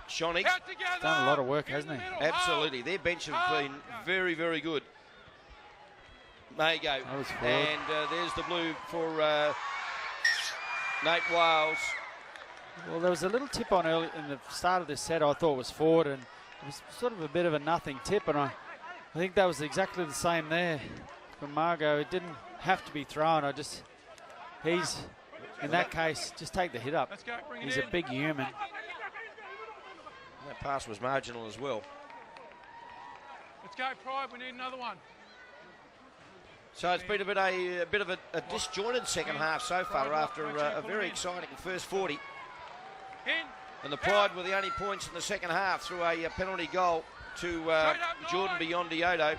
Speaker 1: Shonick.
Speaker 2: Done a lot of work, hasn't he?
Speaker 1: Absolutely. Their bench have been very, very good. Mago. And there's the blue for Nate Wales.
Speaker 2: Well, there was a little tip on early in the start of this set I thought was forward, and it was sort of a bit of a nothing tip, and I think that was exactly the same there from Margot. It didn't have to be thrown. He's, in that case, just take the hit up. He's a big human.
Speaker 1: That pass was marginal as well.
Speaker 5: Let's go, Pride. We need another one.
Speaker 1: So it's been a bit of a disjointed second half so far after a very exciting first 40. And the Pride were the only points in the second half through a penalty goal to Jordan Beyondioto.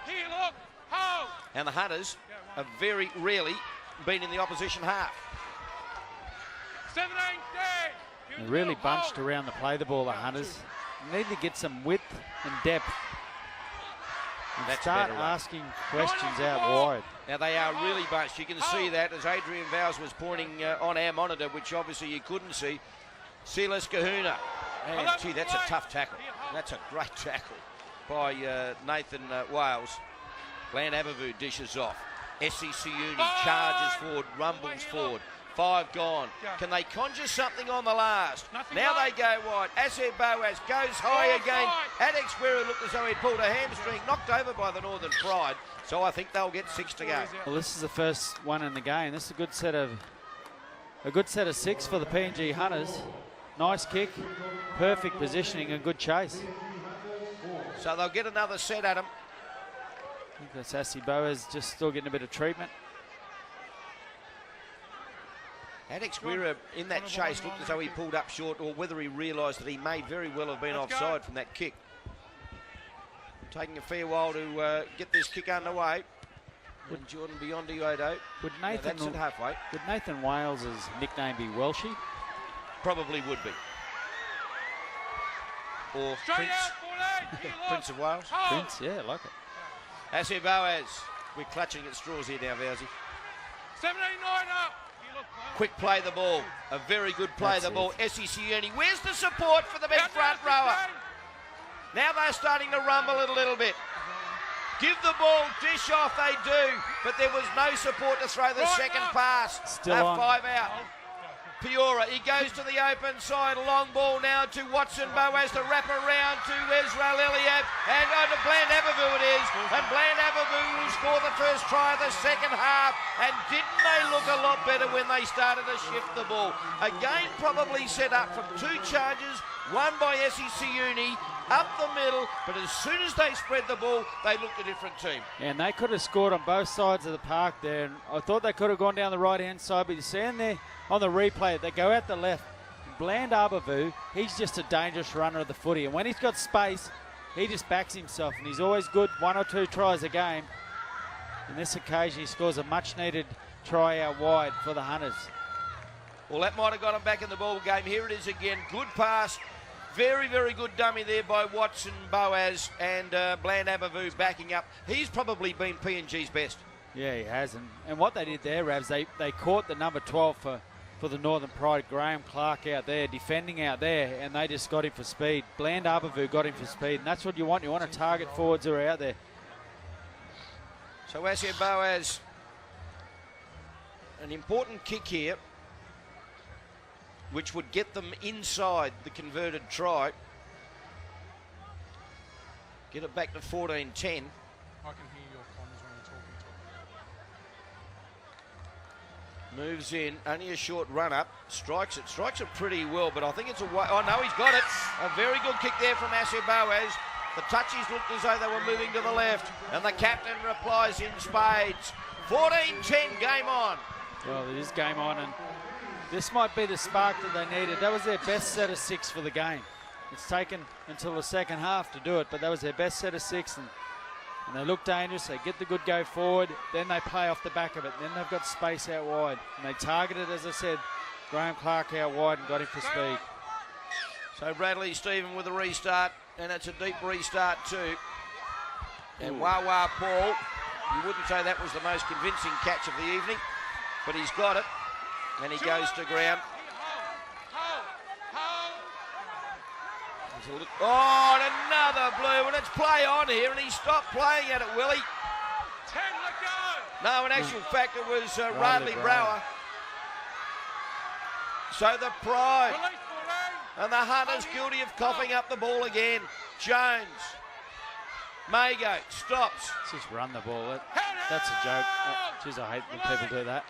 Speaker 1: And the Hunters have very rarely been in the opposition half.
Speaker 5: 17,
Speaker 2: They're really bunched around the play the ball, the Hunters. They need to get some width and depth. And start asking questions out wide.
Speaker 1: Now they are really bunched. You can see that as Adrian Vowles was pointing on our monitor, which obviously you couldn't see. Silas Kahuna. And gee, that's a tough tackle. That's a great tackle by Nathan Wales. Glenn Abavu dishes off. SEC Uni charges forward, rumbles forward. 5 gone. Can they conjure something on the last? Now they go wide. Asir Boaz goes high again. Adex Guerra looked as though he'd pulled a hamstring, knocked over by the Northern Pride. So I think they'll get 6 to go.
Speaker 2: Well, this is the first one in the game. This is a good set of 6 for the PNG Hunters. Nice kick, perfect positioning, and good chase.
Speaker 1: So they'll get another set at him.
Speaker 2: I think that's Asir Boaz just still getting a bit of treatment.
Speaker 1: Adex Guerra in that chase looked as though he pulled up short, or whether he realised that he may very well have been offside from that kick. Taking a fair while to get this kick underway. And Jordan Beyondioto. That's at halfway.
Speaker 2: Would Nathan Wales' nickname be Welshie?
Speaker 1: Probably would be. Or Prince of Wales.
Speaker 2: Prince, yeah, I like it.
Speaker 1: Asir Boaz. We're clutching at straws here now, Vowsy.
Speaker 5: 79 up.
Speaker 1: Quick play the ball. A very good play the ball. SEC Uni. Where's the support for the big front rower? Now they're starting to rumble it a little bit. Give the ball, dish off, they do. But there was no support to throw the second pass.
Speaker 2: Still on.
Speaker 1: 5 out. Piora, he goes to the open side, long ball now to Watson Boaz to wrap around to Israel Eliab, and to Bland Abavu it is, and Bland Abavu will score the first try of the second half, and didn't they look a lot better when they started to shift the ball? Again, probably set up from 2 charges, one by SEC Uni, up the middle, but as soon as they spread the ball, they looked a different team.
Speaker 2: And they could have scored on both sides of the park there, and I thought they could have gone down the right-hand side, but you see in there, on the replay, they go out the left. Bland Arborvu, he's just a dangerous runner of the footy. And when he's got space, he just backs himself. And he's always good, 1 or 2 tries a game. In this occasion, he scores a much-needed try out wide for the Hunters.
Speaker 1: Well, that might have got him back in the ball game. Here it is again. Good pass. Very, very good dummy there by Watson, Boaz, and Bland Abavu backing up. He's probably been PNG's best.
Speaker 2: Yeah, he has. And what they did there, Ravs, they caught the number 12 for the Northern Pride, Graham Clark out there, defending out there, and they just got him for speed. Bland Abavu got him for speed, and that's what you want. You want to target forwards who are out there.
Speaker 1: So Asir Boaz, an important kick here, which would get them inside the converted try. Get it back to 14-10.
Speaker 3: I can hear your comms when you're talking to him.
Speaker 1: Moves in, only a short run up, strikes it pretty well, but I think it's away. Oh no, he's got it. A very good kick there from Asir Boaz. The touchies looked as though they were moving to the left, and the captain replies in spades. 14-10, game on.
Speaker 2: Well, it is game on, and this might be the spark that they needed. That was their best set of 6 for the game. It's taken until the second half to do it, but that was their best set of 6, and they look dangerous. They get the good go forward, then they play off the back of it. Then they've got space out wide, and they targeted, as I said, Graham Clark out wide and got him for speed.
Speaker 1: So Bradley Stephen with a restart, and it's a deep restart too. And Wawa Paul, you wouldn't say that was the most convincing catch of the evening, but he's got it, and he goes to ground. Oh, and another blue, and it's play on here, and he stopped playing at it, Willie.
Speaker 5: 10, let go.
Speaker 1: No, in actual fact, it was Radley Brower. So the Pride and the Hunters guilty of coughing up the ball again. Jones, Mago stops.
Speaker 2: Just run the ball. That's a joke. Oh, geez, I hate when people do that.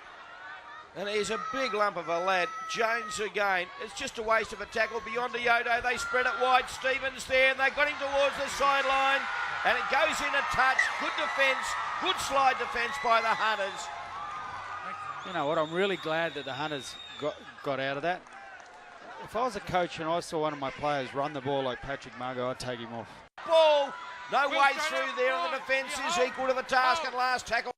Speaker 1: And he's a big lump of a lad. Jones again. It's just a waste of a tackle beyond Iodo. They spread it wide. Stevens there, and they got him towards the sideline. And it goes in a touch. Good defence. Good slide defence by the Hunters.
Speaker 2: You know what? I'm really glad that the Hunters got out of that. If I was a coach and I saw one of my players run the ball like Patrick Margo, I'd take him off.
Speaker 1: Ball. No way through there, and the defence is equal to the task and last tackle.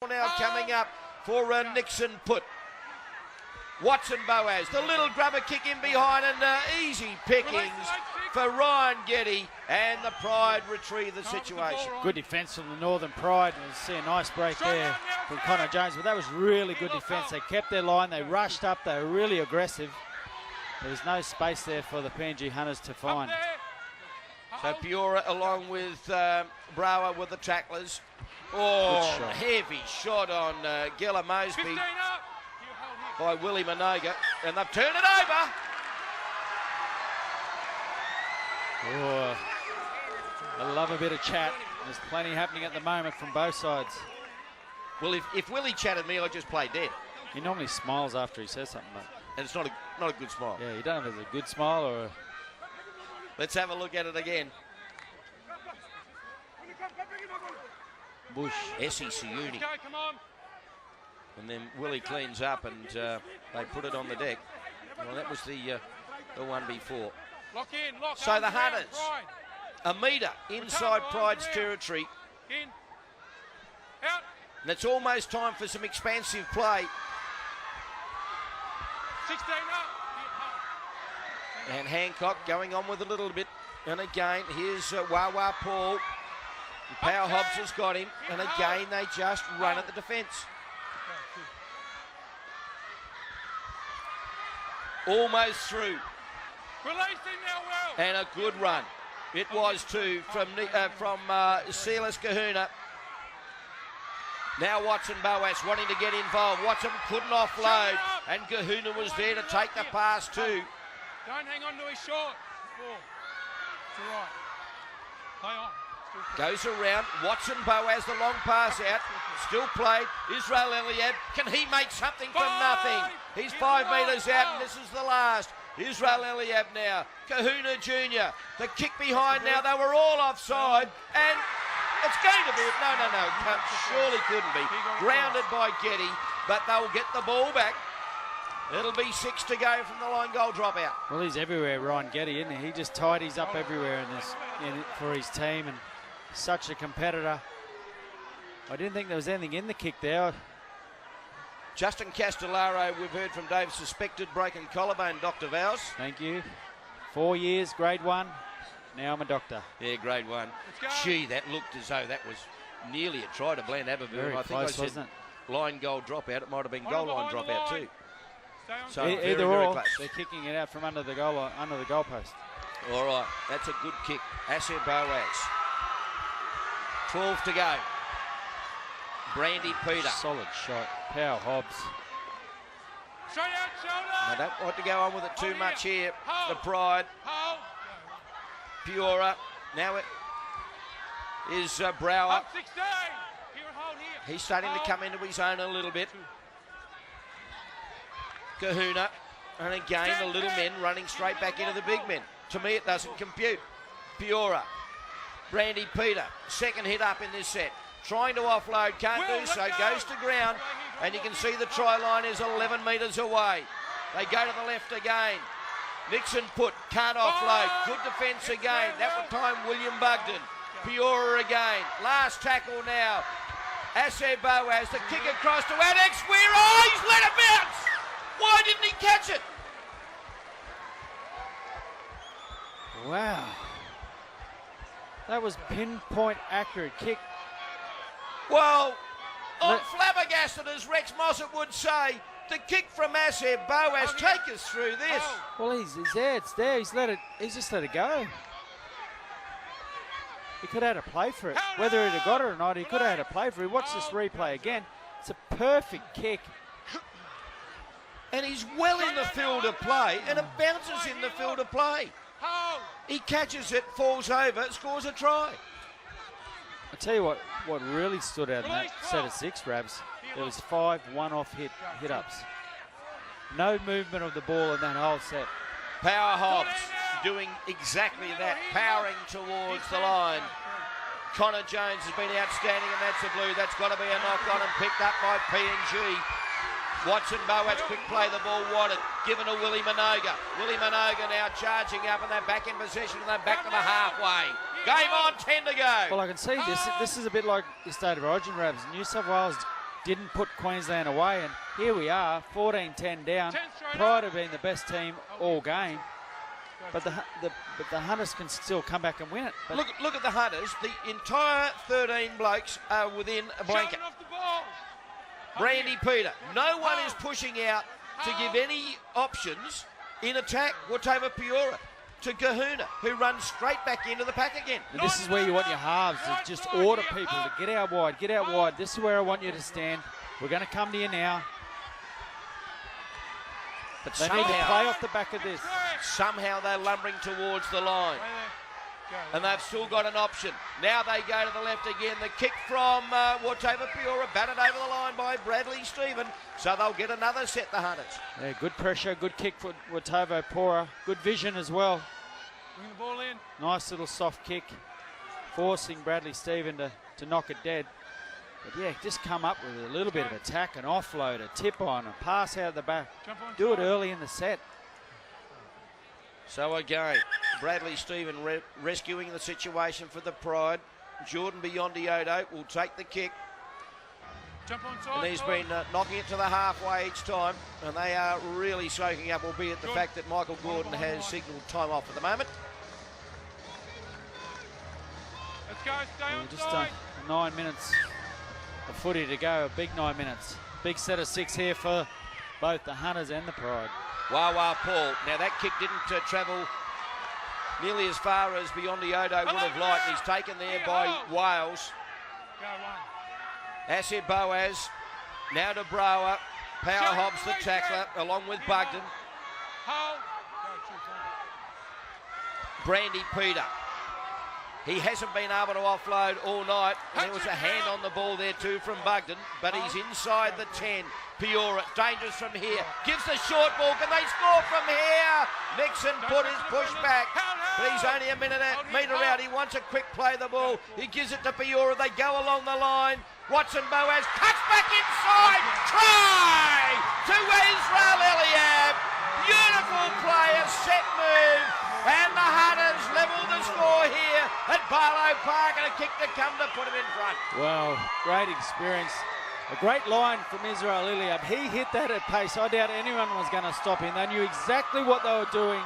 Speaker 1: Now coming up for Nixon Put. Watson Boaz, the little grubber kick in behind, and easy pickings for Ryan Getty, and the Pride retrieve the situation.
Speaker 2: Good defence from the Northern Pride. You see a nice break there from Connor Jones, but that was really good defence. They kept their line, they rushed up, they were really aggressive. There was no space there for the PNG Hunters to find.
Speaker 1: So Piora along with Brower with the tacklers. Oh, heavy shot on Gilla Mosby by Willie Minoga, and they've turned it over.
Speaker 2: Oh, I love a bit of chat. There's plenty happening at the moment from both sides.
Speaker 1: Well, if Willie chatted me, I'd just play dead.
Speaker 2: He normally smiles after he says something, but
Speaker 1: and it's not a good smile.
Speaker 2: Yeah, you don't know if it's a good smile or a...
Speaker 1: Let's have a look at it again.
Speaker 2: Bush.
Speaker 1: Essie Siuni. And then Willie cleans up, and they put it on the deck. Well, that was the one before.
Speaker 5: Lock in, lock
Speaker 1: so the Hunters, a metre inside Pride's territory.
Speaker 5: In. Out.
Speaker 1: And it's almost time for some expansive play.
Speaker 5: 16 up.
Speaker 1: And Hancock going on with a little bit. And again, here's Wawa Paul. Power Hobbs has got him. And again, they just run at the defence. Almost through.
Speaker 5: Releasing now, well.
Speaker 1: And a good run. It was too from Silas Kahuna. Now Watson Boas wanting to get involved. Watson couldn't offload. And Kahuna was there to take the pass too.
Speaker 5: Don't hang on to his short. Ball. To right. Play on.
Speaker 1: Goes around. Watson Boas, the long pass out. Still played. Israel Eliab. Can he make something from nothing? He's 5 metres out, and this is the last. Israel Eliab now. Kahuna Jr. The kick behind now. They were all offside. And it's going to be... No. Surely couldn't be. Grounded by Getty. But they'll get the ball back. It'll be 6 to go from the line goal dropout.
Speaker 2: Well, he's everywhere, Ryan Getty, isn't he? He just tidies up everywhere for his team, and such a competitor. I didn't think there was anything in the kick there.
Speaker 1: Justin Castellaro, we've heard from Dave, suspected broken collarbone, Dr. Vows.
Speaker 2: Thank you. 4 years, grade 1. Now I'm a doctor.
Speaker 1: Yeah, grade 1. Gee, that looked as though that was nearly a try to Bland Aberburn.
Speaker 2: Very
Speaker 1: I think
Speaker 2: close,
Speaker 1: I
Speaker 2: wasn't
Speaker 1: said line goal dropout. It might have been goal line dropout too. So
Speaker 2: Either
Speaker 1: very
Speaker 2: or,
Speaker 1: close.
Speaker 2: they're kicking it out from under the goalpost.
Speaker 1: All right, that's a good kick. Asir Boaz. 12 to go. Brandy Peter.
Speaker 2: Solid shot. Power Hobbs.
Speaker 5: Straight out shoulder.
Speaker 1: I don't want to go on with it too much here. The Pride. Piora. Now it is Brower.
Speaker 5: Up 16. Here and hold here.
Speaker 1: He's starting to come into his own a little bit. Kahuna. And again, the little men running straight back into the big men. To me, it doesn't compute. Piora. Brandy Peter. Second hit up in this set. Trying to offload, can't do so. Goes to ground. And you can see the try line is 11 metres away. They go to the left again. Nixon put, can't offload. Good defence again. That would time William Bugden. Piora again. Last tackle now. Asir Boaz, the kick across to Adex. He's let it bounce. Why didn't he catch it?
Speaker 2: Wow. That was pinpoint accurate kick.
Speaker 1: Well, I'm flabbergasted, as Rex Mossett would say. The kick from Asir Boaz, take us through this.
Speaker 2: Well, he's there. It's there. He's just let it go. He could have had a play for it. Whether he'd have got it or not, he could have had a play for it. Watch this replay again. It's a perfect kick.
Speaker 1: And he's well in the field of play, and it bounces in the field of play. He catches it, falls over, scores a try.
Speaker 2: I tell you what really stood out in that set of 6, Rabs. There was 5 one-off hit-ups. No movement of the ball in that whole set.
Speaker 1: Power Hobbs doing exactly that, powering towards the line. Connor Jones has been outstanding, and that's a blue. That's got to be a knock on and picked up by PNG. Watson Boaz, quick play, the ball wanted, given to Willie Minoga. Willie Minoga now charging up, and they're back in possession, and they're back to the halfway. Game on, 10 to go.
Speaker 2: Well, I can see this is a bit like the State of Origin, Rabs. New South Wales didn't put Queensland away, and here we are, 14-10 down. Prior to being the best team all game, but the Hunters can still come back and win it. But
Speaker 1: look at the Hunters. The entire 13 blokes are within a blanket. Brandy Peter. No one is pushing out to give any options in attack. Watava Piora to Kahuna, who runs straight back into the pack again.
Speaker 2: And this is where you want your halves, to just order people to get out wide, get out wide. This is where I want you to stand. We're going to come to you now.
Speaker 1: But
Speaker 2: they need to play off the back of this.
Speaker 1: Somehow they're lumbering towards the line. And they've still got an option. Now they go to the left again. The kick from Watava Piora, batted over the line by Bradley Stephen. So they'll get another set, the Hunters.
Speaker 2: Yeah, good pressure, good kick for Watava Piora. Good vision as well.
Speaker 5: Bring the ball in.
Speaker 2: Nice little soft kick, forcing Bradley Stephen to knock it dead. But yeah, just come up with a little bit of attack, an offload, a tip on, a pass out the back. Do it early in the set.
Speaker 1: So again, Bradley Stephen rescuing the situation for the Pride. Jordan Beyondioto will take the kick. And he's been knocking it to the halfway each time. And they are really soaking up, albeit the fact that Michael Gordon has signalled time off at the moment.
Speaker 5: Let's go, stay on
Speaker 2: just 9 minutes of footy to go, a big 9 minutes. Big set of 6 here for both the Hunters and the Pride.
Speaker 1: Wawa Paul. Now that kick didn't travel nearly as far as Beyondioto would have liked. He's taken there by Wales. Asir Boaz. Now to Brower. Power Hobbs the tackler along with Bugden. Brandy Peter. He hasn't been able to offload all night. And there was a hand on the ball there too from Bugden, but he's inside the 10. Piora, dangerous from here. Gives the short ball. Can they score from here? Nixon put his push back, but he's only a metre out. He wants a quick play of the ball. He gives it to Piora. They go along the line. Watson Boaz cuts back inside. Try to Israel Eliab. Beautiful play, a set move. And the Hunters level the score here at Barlow Park, and a kick to come to put him in front.
Speaker 2: Well, great experience. A great line from Israel Eliab. He hit that at pace. I doubt anyone was going to stop him. They knew exactly what they were doing.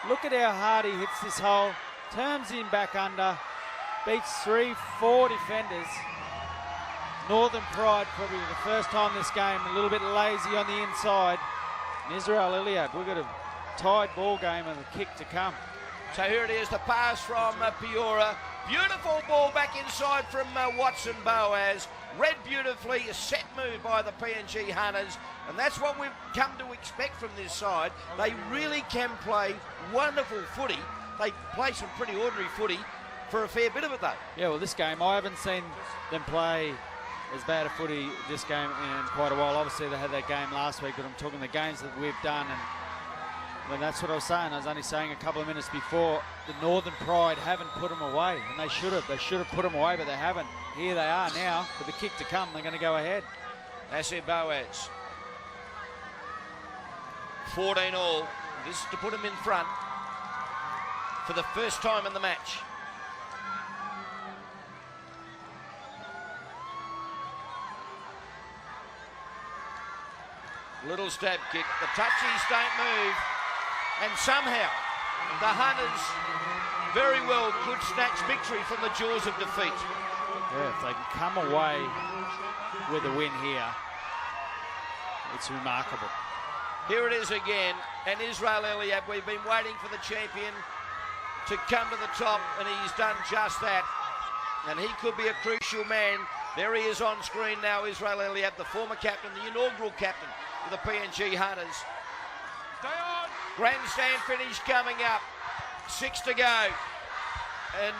Speaker 2: Look at how hard he hits this hole. Turns in back under. Beats 3-4 defenders. Northern Pride, probably the first time this game, a little bit lazy on the inside. And Israel Eliab, we've got a tied ball game and a kick to come.
Speaker 1: So here it is, the pass from Piora. Beautiful ball back inside from Watson Boaz. Read beautifully, a set move by the PNG Hunters. And that's what we've come to expect from this side. They really can play wonderful footy. They play some pretty ordinary footy for a fair bit of it though.
Speaker 2: Yeah, well this game, I haven't seen them play as bad a footy this game in quite a while. Obviously they had that game last week, but I'm talking the games that we've done, and that's what I was saying. I was only saying a couple of minutes before, the Northern Pride haven't put them away, and they should have. They should have put them away, but they haven't. Here they are now, with the kick to come, they're going to go ahead.
Speaker 1: Asir Boaz. 14 all. This is to put him in front for the first time in the match. Little stab kick. The touchies don't move. And somehow the Hunters very well could snatch victory from the jaws of defeat.
Speaker 2: Yeah, if they can come away with a win here, it's remarkable.
Speaker 1: Here it is again. And Israel Eliab, we've been waiting for the champion to come to the top, and he's done just that. And he could be a crucial man. There he is on screen now, Israel Eliab, the former captain, the inaugural captain of the PNG Hunters.
Speaker 5: Stay on.
Speaker 1: Grandstand finish coming up. 6 to go. And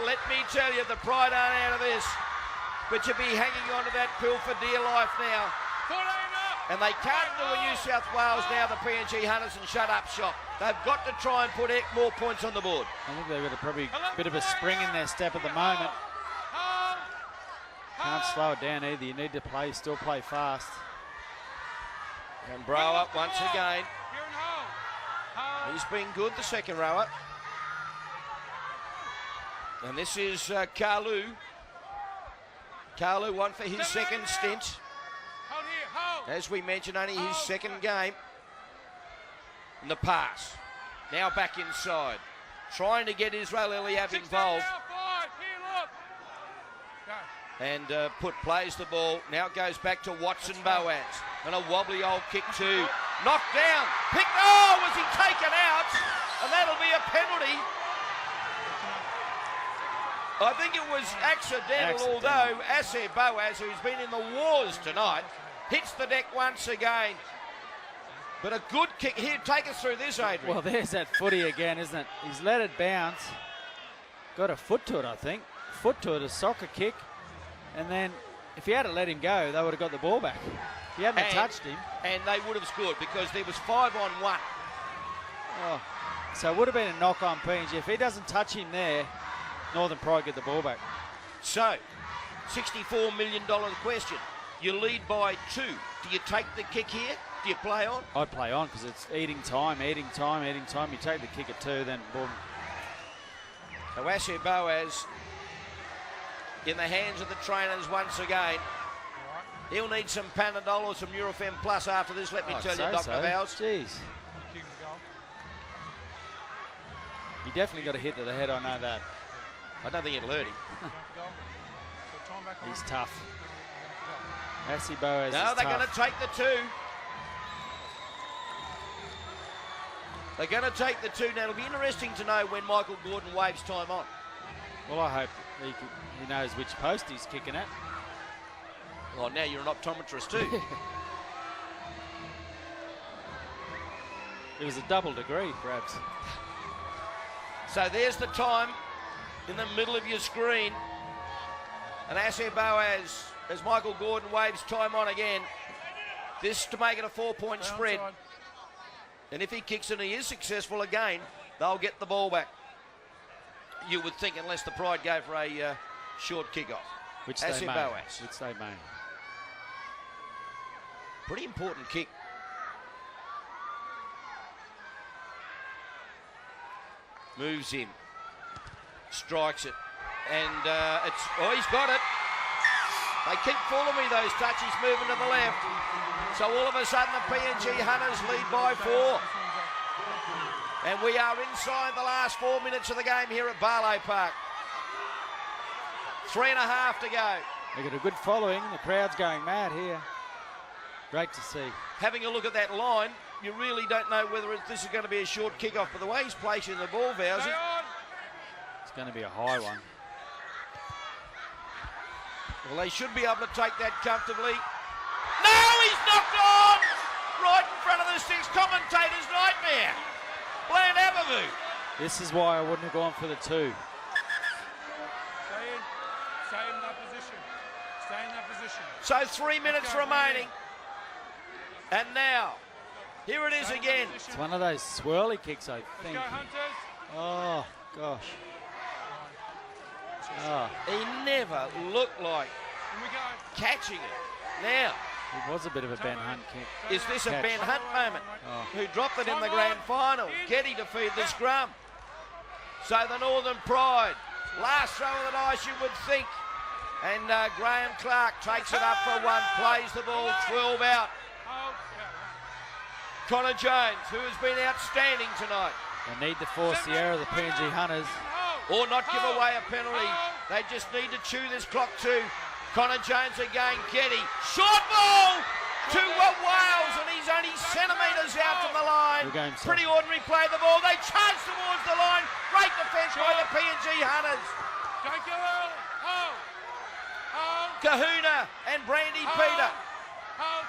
Speaker 1: let me tell you, the Pride aren't out of this. But you'll be hanging on to that pill for dear life now.
Speaker 5: 14 up.
Speaker 1: And they can't do a New South Wales now, the PNG Hunters, and shut up shop. They've got to try and put more points on the board.
Speaker 2: I think they've got probably a bit of a spring in their step at the moment. Can't slow it down either. You need to still play fast.
Speaker 1: And Brower once again. He's been good, the second rower. And this is Kalu. Kalu won for his second stint. As we mentioned, only his second game. And the pass. Now back inside. Trying to get Israel Eliab involved. And plays the ball. Now goes back to Watson Boaz. And a wobbly old kick too. Knocked down. Picked. Oh, was he taken out? And that'll be a penalty. I think it was accidental. Although Asir Boaz, who's been in the wars tonight, hits the deck once again. But a good kick here. Take us through this, Adrian.
Speaker 2: Well, there's that footy again, isn't it? He's let it bounce. Got a foot to it, I think. Foot to it, a soccer kick. And then if he had let him go, they would have got the ball back. If he hadn't touched him.
Speaker 1: And they would have scored because there was 5 on 1.
Speaker 2: Oh, so it would have been a knock on PNG. If he doesn't touch him there, Northern Pride get the ball back.
Speaker 1: So, $64 million question. You lead by 2. Do you take the kick here? Do you play on?
Speaker 2: I'd play on because it's eating time. You take the kick at 2, then boom.
Speaker 1: So Asir Boaz in the hands of the trainers once again. He'll need some Panadol or some Nurofen Plus after this, let me tell you, Dr. Vowles.
Speaker 2: Jeez. He definitely got a hit to the head, I know that.
Speaker 1: I don't think it'll hurt him.
Speaker 2: He's tough. Asir Boaz is
Speaker 1: No, they're
Speaker 2: tough.
Speaker 1: going to take the 2. They're going to take the 2. Now, it'll be interesting to know when Michael Gordon waves time on.
Speaker 2: Well, I hope he knows which post he's kicking at.
Speaker 1: Well, now you're an optometrist too.
Speaker 2: It was a double degree, perhaps.
Speaker 1: So there's the time. in the middle of your screen. And Asir Boaz, as Michael Gordon waves time on again. This to make it a 4-point spread. And if he kicks and he is successful again, they'll get the ball back. You would think, unless the Pride go for a short kickoff.
Speaker 2: Which they may.
Speaker 1: Boaz.
Speaker 2: Which they may.
Speaker 1: Pretty important kick. Moves him. Strikes it. And he's got it. They keep fooling me, those touches moving to the left. So all of a sudden the PNG Hunters lead by 4. And we are inside the last 4 minutes of the game here at Barlow Park. 3.5 to go.
Speaker 2: They got a good following. The crowd's going mad here. Great to see.
Speaker 1: Having a look at that line, you really don't know whether this is going to be a short kickoff, but the way he's placing the ball, Vowsy,
Speaker 2: it's going to be a high one.
Speaker 1: well, they should be able to take that comfortably. No, he's knocked on! Right in front of the six. Commentator's nightmare. Bland Abavu.
Speaker 2: This is why I wouldn't have gone for the 2.
Speaker 5: Stay in. Stay in that position. Stay in that position.
Speaker 1: So 3 minutes remaining. And now, here it is again.
Speaker 2: It's one of those swirly kicks, I think.
Speaker 5: Let's go, Hunters.
Speaker 2: Oh, gosh. Oh,
Speaker 1: He never looked like
Speaker 5: In we go.
Speaker 1: catching it. Now,
Speaker 2: it was a bit of a Ben Hunt kick.
Speaker 1: is this a
Speaker 2: Catch.
Speaker 1: Ben Hunt moment?
Speaker 2: Oh.
Speaker 1: Who dropped it in the grand final? Getty to feed the scrum. So the Northern Pride, last throw of the dice, you would think. And Graham Clark takes it up for 1, plays the ball, 12 out.
Speaker 5: Hold.
Speaker 1: Connor Jones, who has been outstanding tonight.
Speaker 2: They need to force the error of the PNG Hunters.
Speaker 1: Or not give away a penalty. They just need to chew this clock too. Connor Jones again, Getty. Short ball to Wales, and he's only centimetres out from the line.
Speaker 2: Good game, sir.
Speaker 1: Pretty ordinary play the ball. They charge towards the line. Great defence by the PNG Hunters.
Speaker 5: Don't go early. Hold. Hold.
Speaker 1: Kahuna and Brandy Peter.
Speaker 5: Hold.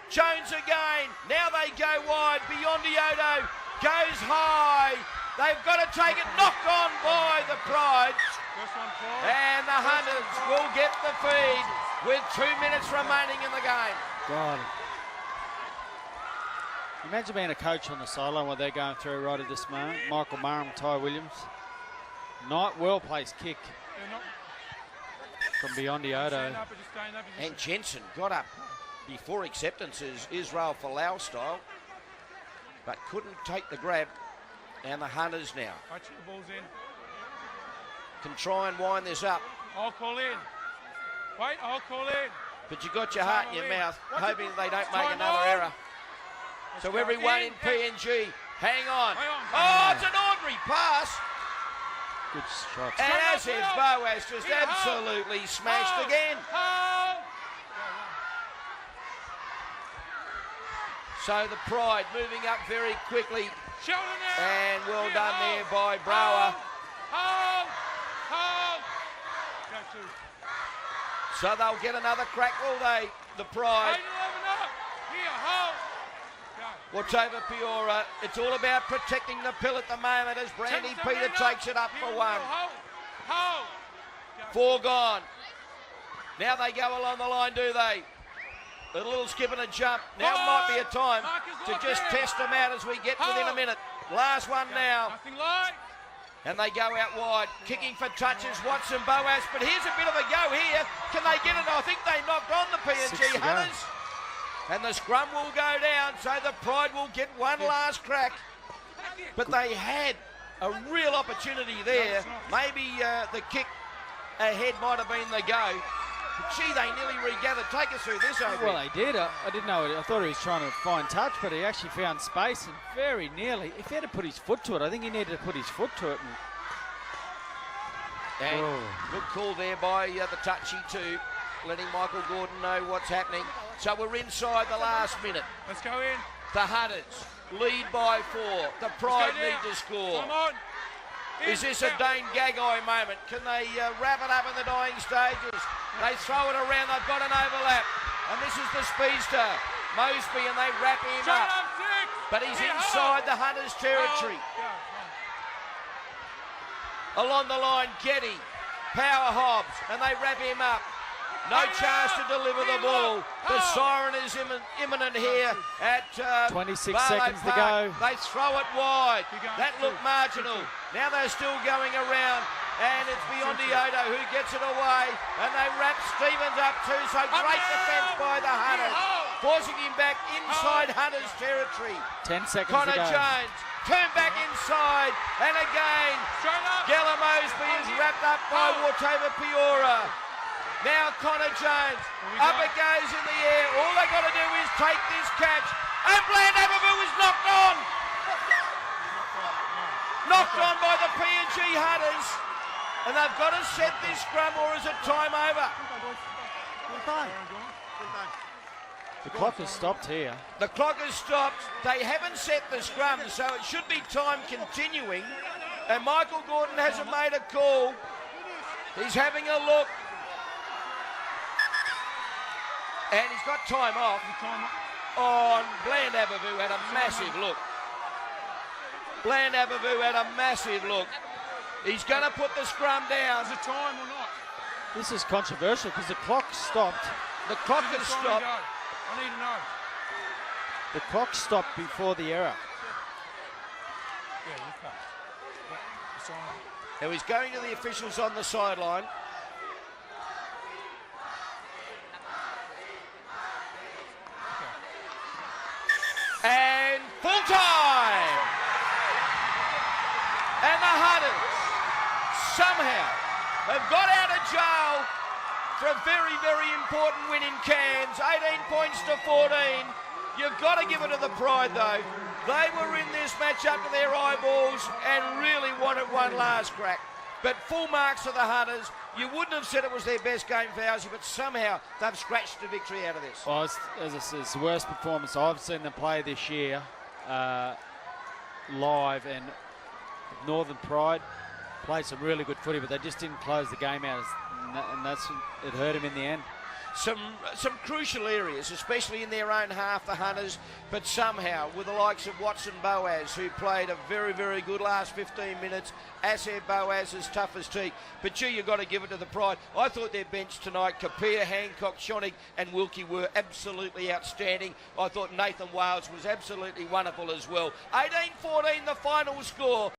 Speaker 1: Jones again. Now they go wide. Beyondioto goes high. They've got to take it. Knocked on by the Pride.
Speaker 5: First one, Pride.
Speaker 1: And the Hunters will get the feed with 2 minutes remaining in the game.
Speaker 2: God. Imagine being a coach on the sideline while they're going through right at this moment. Michael Murray, Ty Williams. Well-placed kick
Speaker 5: They're not
Speaker 2: from Beyondioto.
Speaker 5: stand up, but just stay in that position.
Speaker 1: And Jensen got up before acceptances, Israel Folau style, but couldn't take the grab. And the Hunters now
Speaker 5: Watch the ball's in.
Speaker 1: can try and wind this up.
Speaker 5: I'll call in. Wait, I'll call in.
Speaker 1: But you got your heart in your mouth, hoping they don't make
Speaker 5: Time
Speaker 1: another
Speaker 5: on.
Speaker 1: error.
Speaker 5: Let's
Speaker 1: So
Speaker 5: go.
Speaker 1: everyone in PNG, hang on.
Speaker 5: Hang on.
Speaker 1: Oh, it's an ordinary pass.
Speaker 2: Good shot.
Speaker 1: And
Speaker 5: Straight
Speaker 1: Asif
Speaker 5: up.
Speaker 1: Boaz just
Speaker 5: Yeah,
Speaker 1: absolutely smashed
Speaker 5: Hold.
Speaker 1: again.
Speaker 5: Hold.
Speaker 1: So the Pride moving up very quickly.
Speaker 5: Shoulder now.
Speaker 1: And well
Speaker 5: Yeah,
Speaker 1: done
Speaker 5: hold.
Speaker 1: there by Brower.
Speaker 5: Hold. Hold. Go two.
Speaker 1: So they'll get another crack, will they? The Pride.
Speaker 5: 8-11 up. Here, hold. Go.
Speaker 1: Watova Piora. It's all about protecting the pill at the moment as Brandy
Speaker 5: 10-7
Speaker 1: Peter
Speaker 5: up.
Speaker 1: takes it up
Speaker 5: Here
Speaker 1: for
Speaker 5: we
Speaker 1: 1.
Speaker 5: go. Hold. Hold. Go.
Speaker 1: 4 gone. Now they go along the line, do they? A little skip and a jump. Now might be a time to just test them out as we get within a minute. Last one now.
Speaker 5: Nothing light.
Speaker 1: And they go out wide. Kicking for touches, Watson, Boaz. But here's a bit of a go here. Can they get it? I think they knocked on the
Speaker 2: 6
Speaker 1: PNG
Speaker 2: to go.
Speaker 1: Hunters. And the scrum will go down, so the Pride will get one last crack. But they had a real opportunity there. Maybe the kick ahead might have been the go. But gee, they nearly regathered. Take us through this, Obi.
Speaker 2: Well, they did. I didn't know it. I thought he was trying to find touch, but he actually found space and very nearly. If he had to put his foot to it, I think he needed to put his foot to it.
Speaker 1: And
Speaker 2: Oh.
Speaker 1: good call there by the touchy too, letting Michael Gordon know what's happening. So we're inside the last minute.
Speaker 5: Let's go in.
Speaker 1: The Hunters lead by 4. The Pride
Speaker 5: Let's go
Speaker 1: need
Speaker 5: now.
Speaker 1: to score.
Speaker 5: Come on.
Speaker 1: Is
Speaker 5: In,
Speaker 1: this a
Speaker 5: out.
Speaker 1: Dane Gagai moment? Can they wrap it up in the dying stages? They throw it around. They've got an overlap. And this is the speedster, Mosby, and they wrap him
Speaker 5: Straight
Speaker 1: up.
Speaker 5: up 6.
Speaker 1: But he's
Speaker 5: Here,
Speaker 1: inside
Speaker 5: hold.
Speaker 1: the Hunters' territory.
Speaker 5: Hold. Go.
Speaker 1: Along the line, Getty, Power Hobbs, and they wrap him up. No chance to deliver the ball. The siren is imminent here at
Speaker 2: 26
Speaker 1: Barlow
Speaker 2: seconds to
Speaker 1: Park.
Speaker 2: go.
Speaker 1: They throw it wide. That looked marginal. Now they're still going around, and it's Biondi-Odo who gets it away, and they wrap Stevens up too. So great defence by the Hunters, forcing him back inside Hunters territory.
Speaker 2: 10 seconds
Speaker 1: Connor
Speaker 2: to go.
Speaker 1: Jones turn back inside, and again Gella Mosby is wrapped up by Watova Piora. Now Connor Jones, up it goes in the air. All they got to do is take this catch, and Bland Aberville is knocked on. Knocked on by the PNG Hunters, and they've got to set this scrum, or is it time over?
Speaker 2: The clock has stopped here.
Speaker 1: The clock has stopped. They haven't set the scrum, so it should be time continuing. And Michael Gordon hasn't made a call. He's having a look. And he's got time off on Bland Aberville. Had a massive look. Bland Aberville had a massive look. He's going to put the scrum down.
Speaker 5: Is it time or not?
Speaker 2: This is controversial because the clock stopped.
Speaker 1: The clock has stopped.
Speaker 5: I need to know.
Speaker 2: The clock stopped before the error.
Speaker 5: Yeah, you passed.
Speaker 1: Now he's going to the officials on the sideline. And full time! And the Hunters somehow have got out of jail for a very, very important win in Cairns. 18 points to 14. You've got to give it to the Pride, though. They were in this match up to their eyeballs and really wanted one last crack. But full marks to the Hunters. You wouldn't have said it was their best game for Aussie, but somehow they've scratched a victory out of this.
Speaker 2: Well, as I said, it's the worst performance I've seen them play this year live, and Northern Pride played some really good footy, but they just didn't close the game out, and that's it hurt him in the end.
Speaker 1: Some crucial areas, especially in their own half, the Hunters, but somehow with the likes of Watson Boaz, who played a very, very good last 15 minutes, Asher Boaz as tough as teak. But gee, you've got to give it to the Pride. I thought their bench tonight, Kapia, Hancock, Shonig and Wilkie were absolutely outstanding. I thought Nathan Wales was absolutely wonderful as well. 18-14 the final score.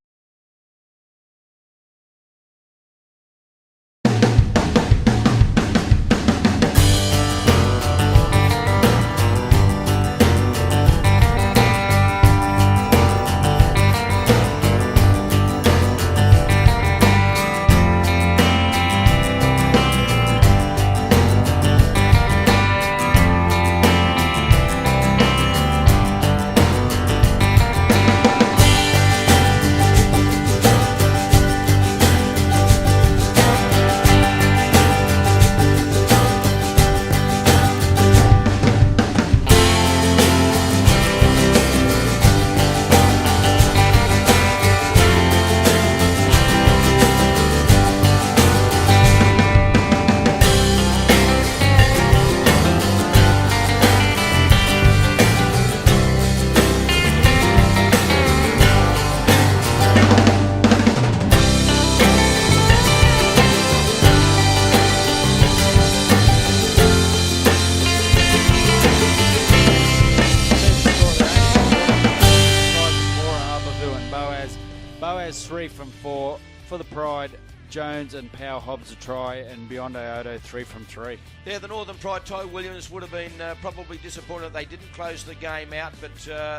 Speaker 1: Boaz 3 from 4 for the Pride. Jones and Power Hobbs a try, and Biondi-Odo 3 from 3. Yeah, the Northern Pride, Ty Williams would have been probably disappointed they didn't close the game out, but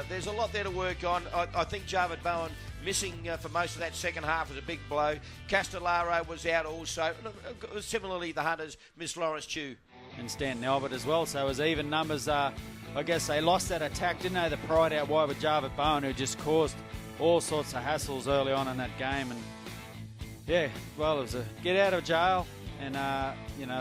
Speaker 1: there's a lot there to work on. I think Jarvid Bowen missing for most of that second half was a big blow. Castellaro was out also. Similarly, the Hunters missed Lawrence Chew.
Speaker 2: And Stan Albert as well, so it was even numbers. I guess they lost that attack, didn't they? The Pride out wide with Jarvid Bowen, who just caused all sorts of hassles early on in that game. And yeah, well, it was a get out of jail, and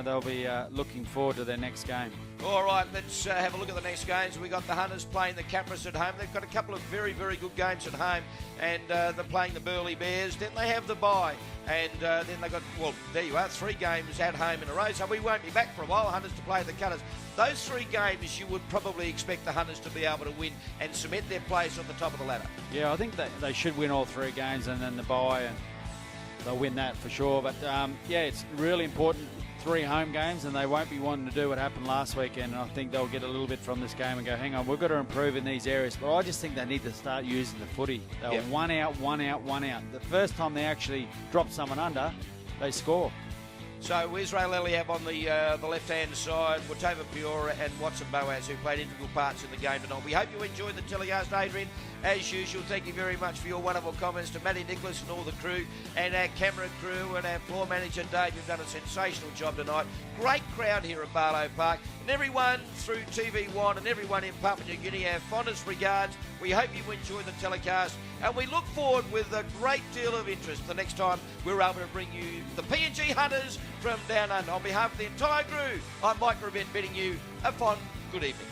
Speaker 2: they'll be looking forward to their next game.
Speaker 1: All right, let's have a look at the next games. We got the Hunters playing the Capras at home. They've got a couple of very, very good games at home, and they're playing the Burleigh Bears. Then they have the bye, and then they got, well, there you are, 3 games at home in a row. So we won't be back for a while. Hunters to play the Cutters. Those 3 games you would probably expect the Hunters to be able to win and cement their place on the top of the ladder.
Speaker 2: Yeah, I think they should win all 3 games, and then the bye, they'll win that for sure. But yeah, it's really important. 3 home games, and they won't be wanting to do what happened last weekend. And I think they'll get a little bit from this game and go, hang on, we've got to improve in these areas. But I just think they need to start using the footy. They were 1 out, 1 out, 1 out. The first time they actually drop someone under, they score.
Speaker 1: So Israel Eliab on the left-hand side, Watava Piora and Watson Boaz, who played integral parts in the game tonight. We hope you enjoyed the telecast, Adrian. As usual, thank you very much for your wonderful comments to Matty Nicholas and all the crew, and our camera crew and our floor manager Dave. You've done a sensational job tonight. Great crowd here at Barlow Park, and everyone through TV1 and everyone in Papua New Guinea, our fondest regards. We hope you enjoyed the telecast, and we look forward with a great deal of interest the next time we're able to bring you the PNG Hunters from Down Under. On behalf of the entire crew, I'm Mike Rubin bidding you a fond good evening.